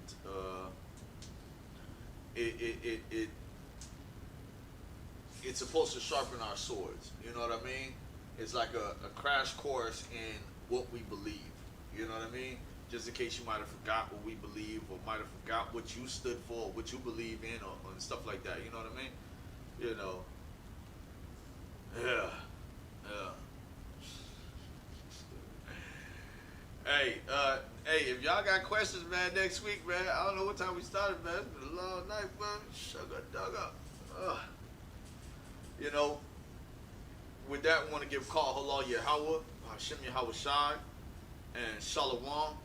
it's supposed to sharpen our swords. You know what I mean? It's like a crash course in what we believe. You know what I mean? Just in case you might have forgot what we believe, or might have forgot what you stood for, what you believe in, or and stuff like that. You know what I mean? You know. Yeah. Hey, if y'all got questions, man, next week, man, I don't know what time we started, man. It's been a long night, man. Sugar dug up. You know, with that, we want to give call Halal Yahweh, Hashem Yahweh Shai, and Shalom.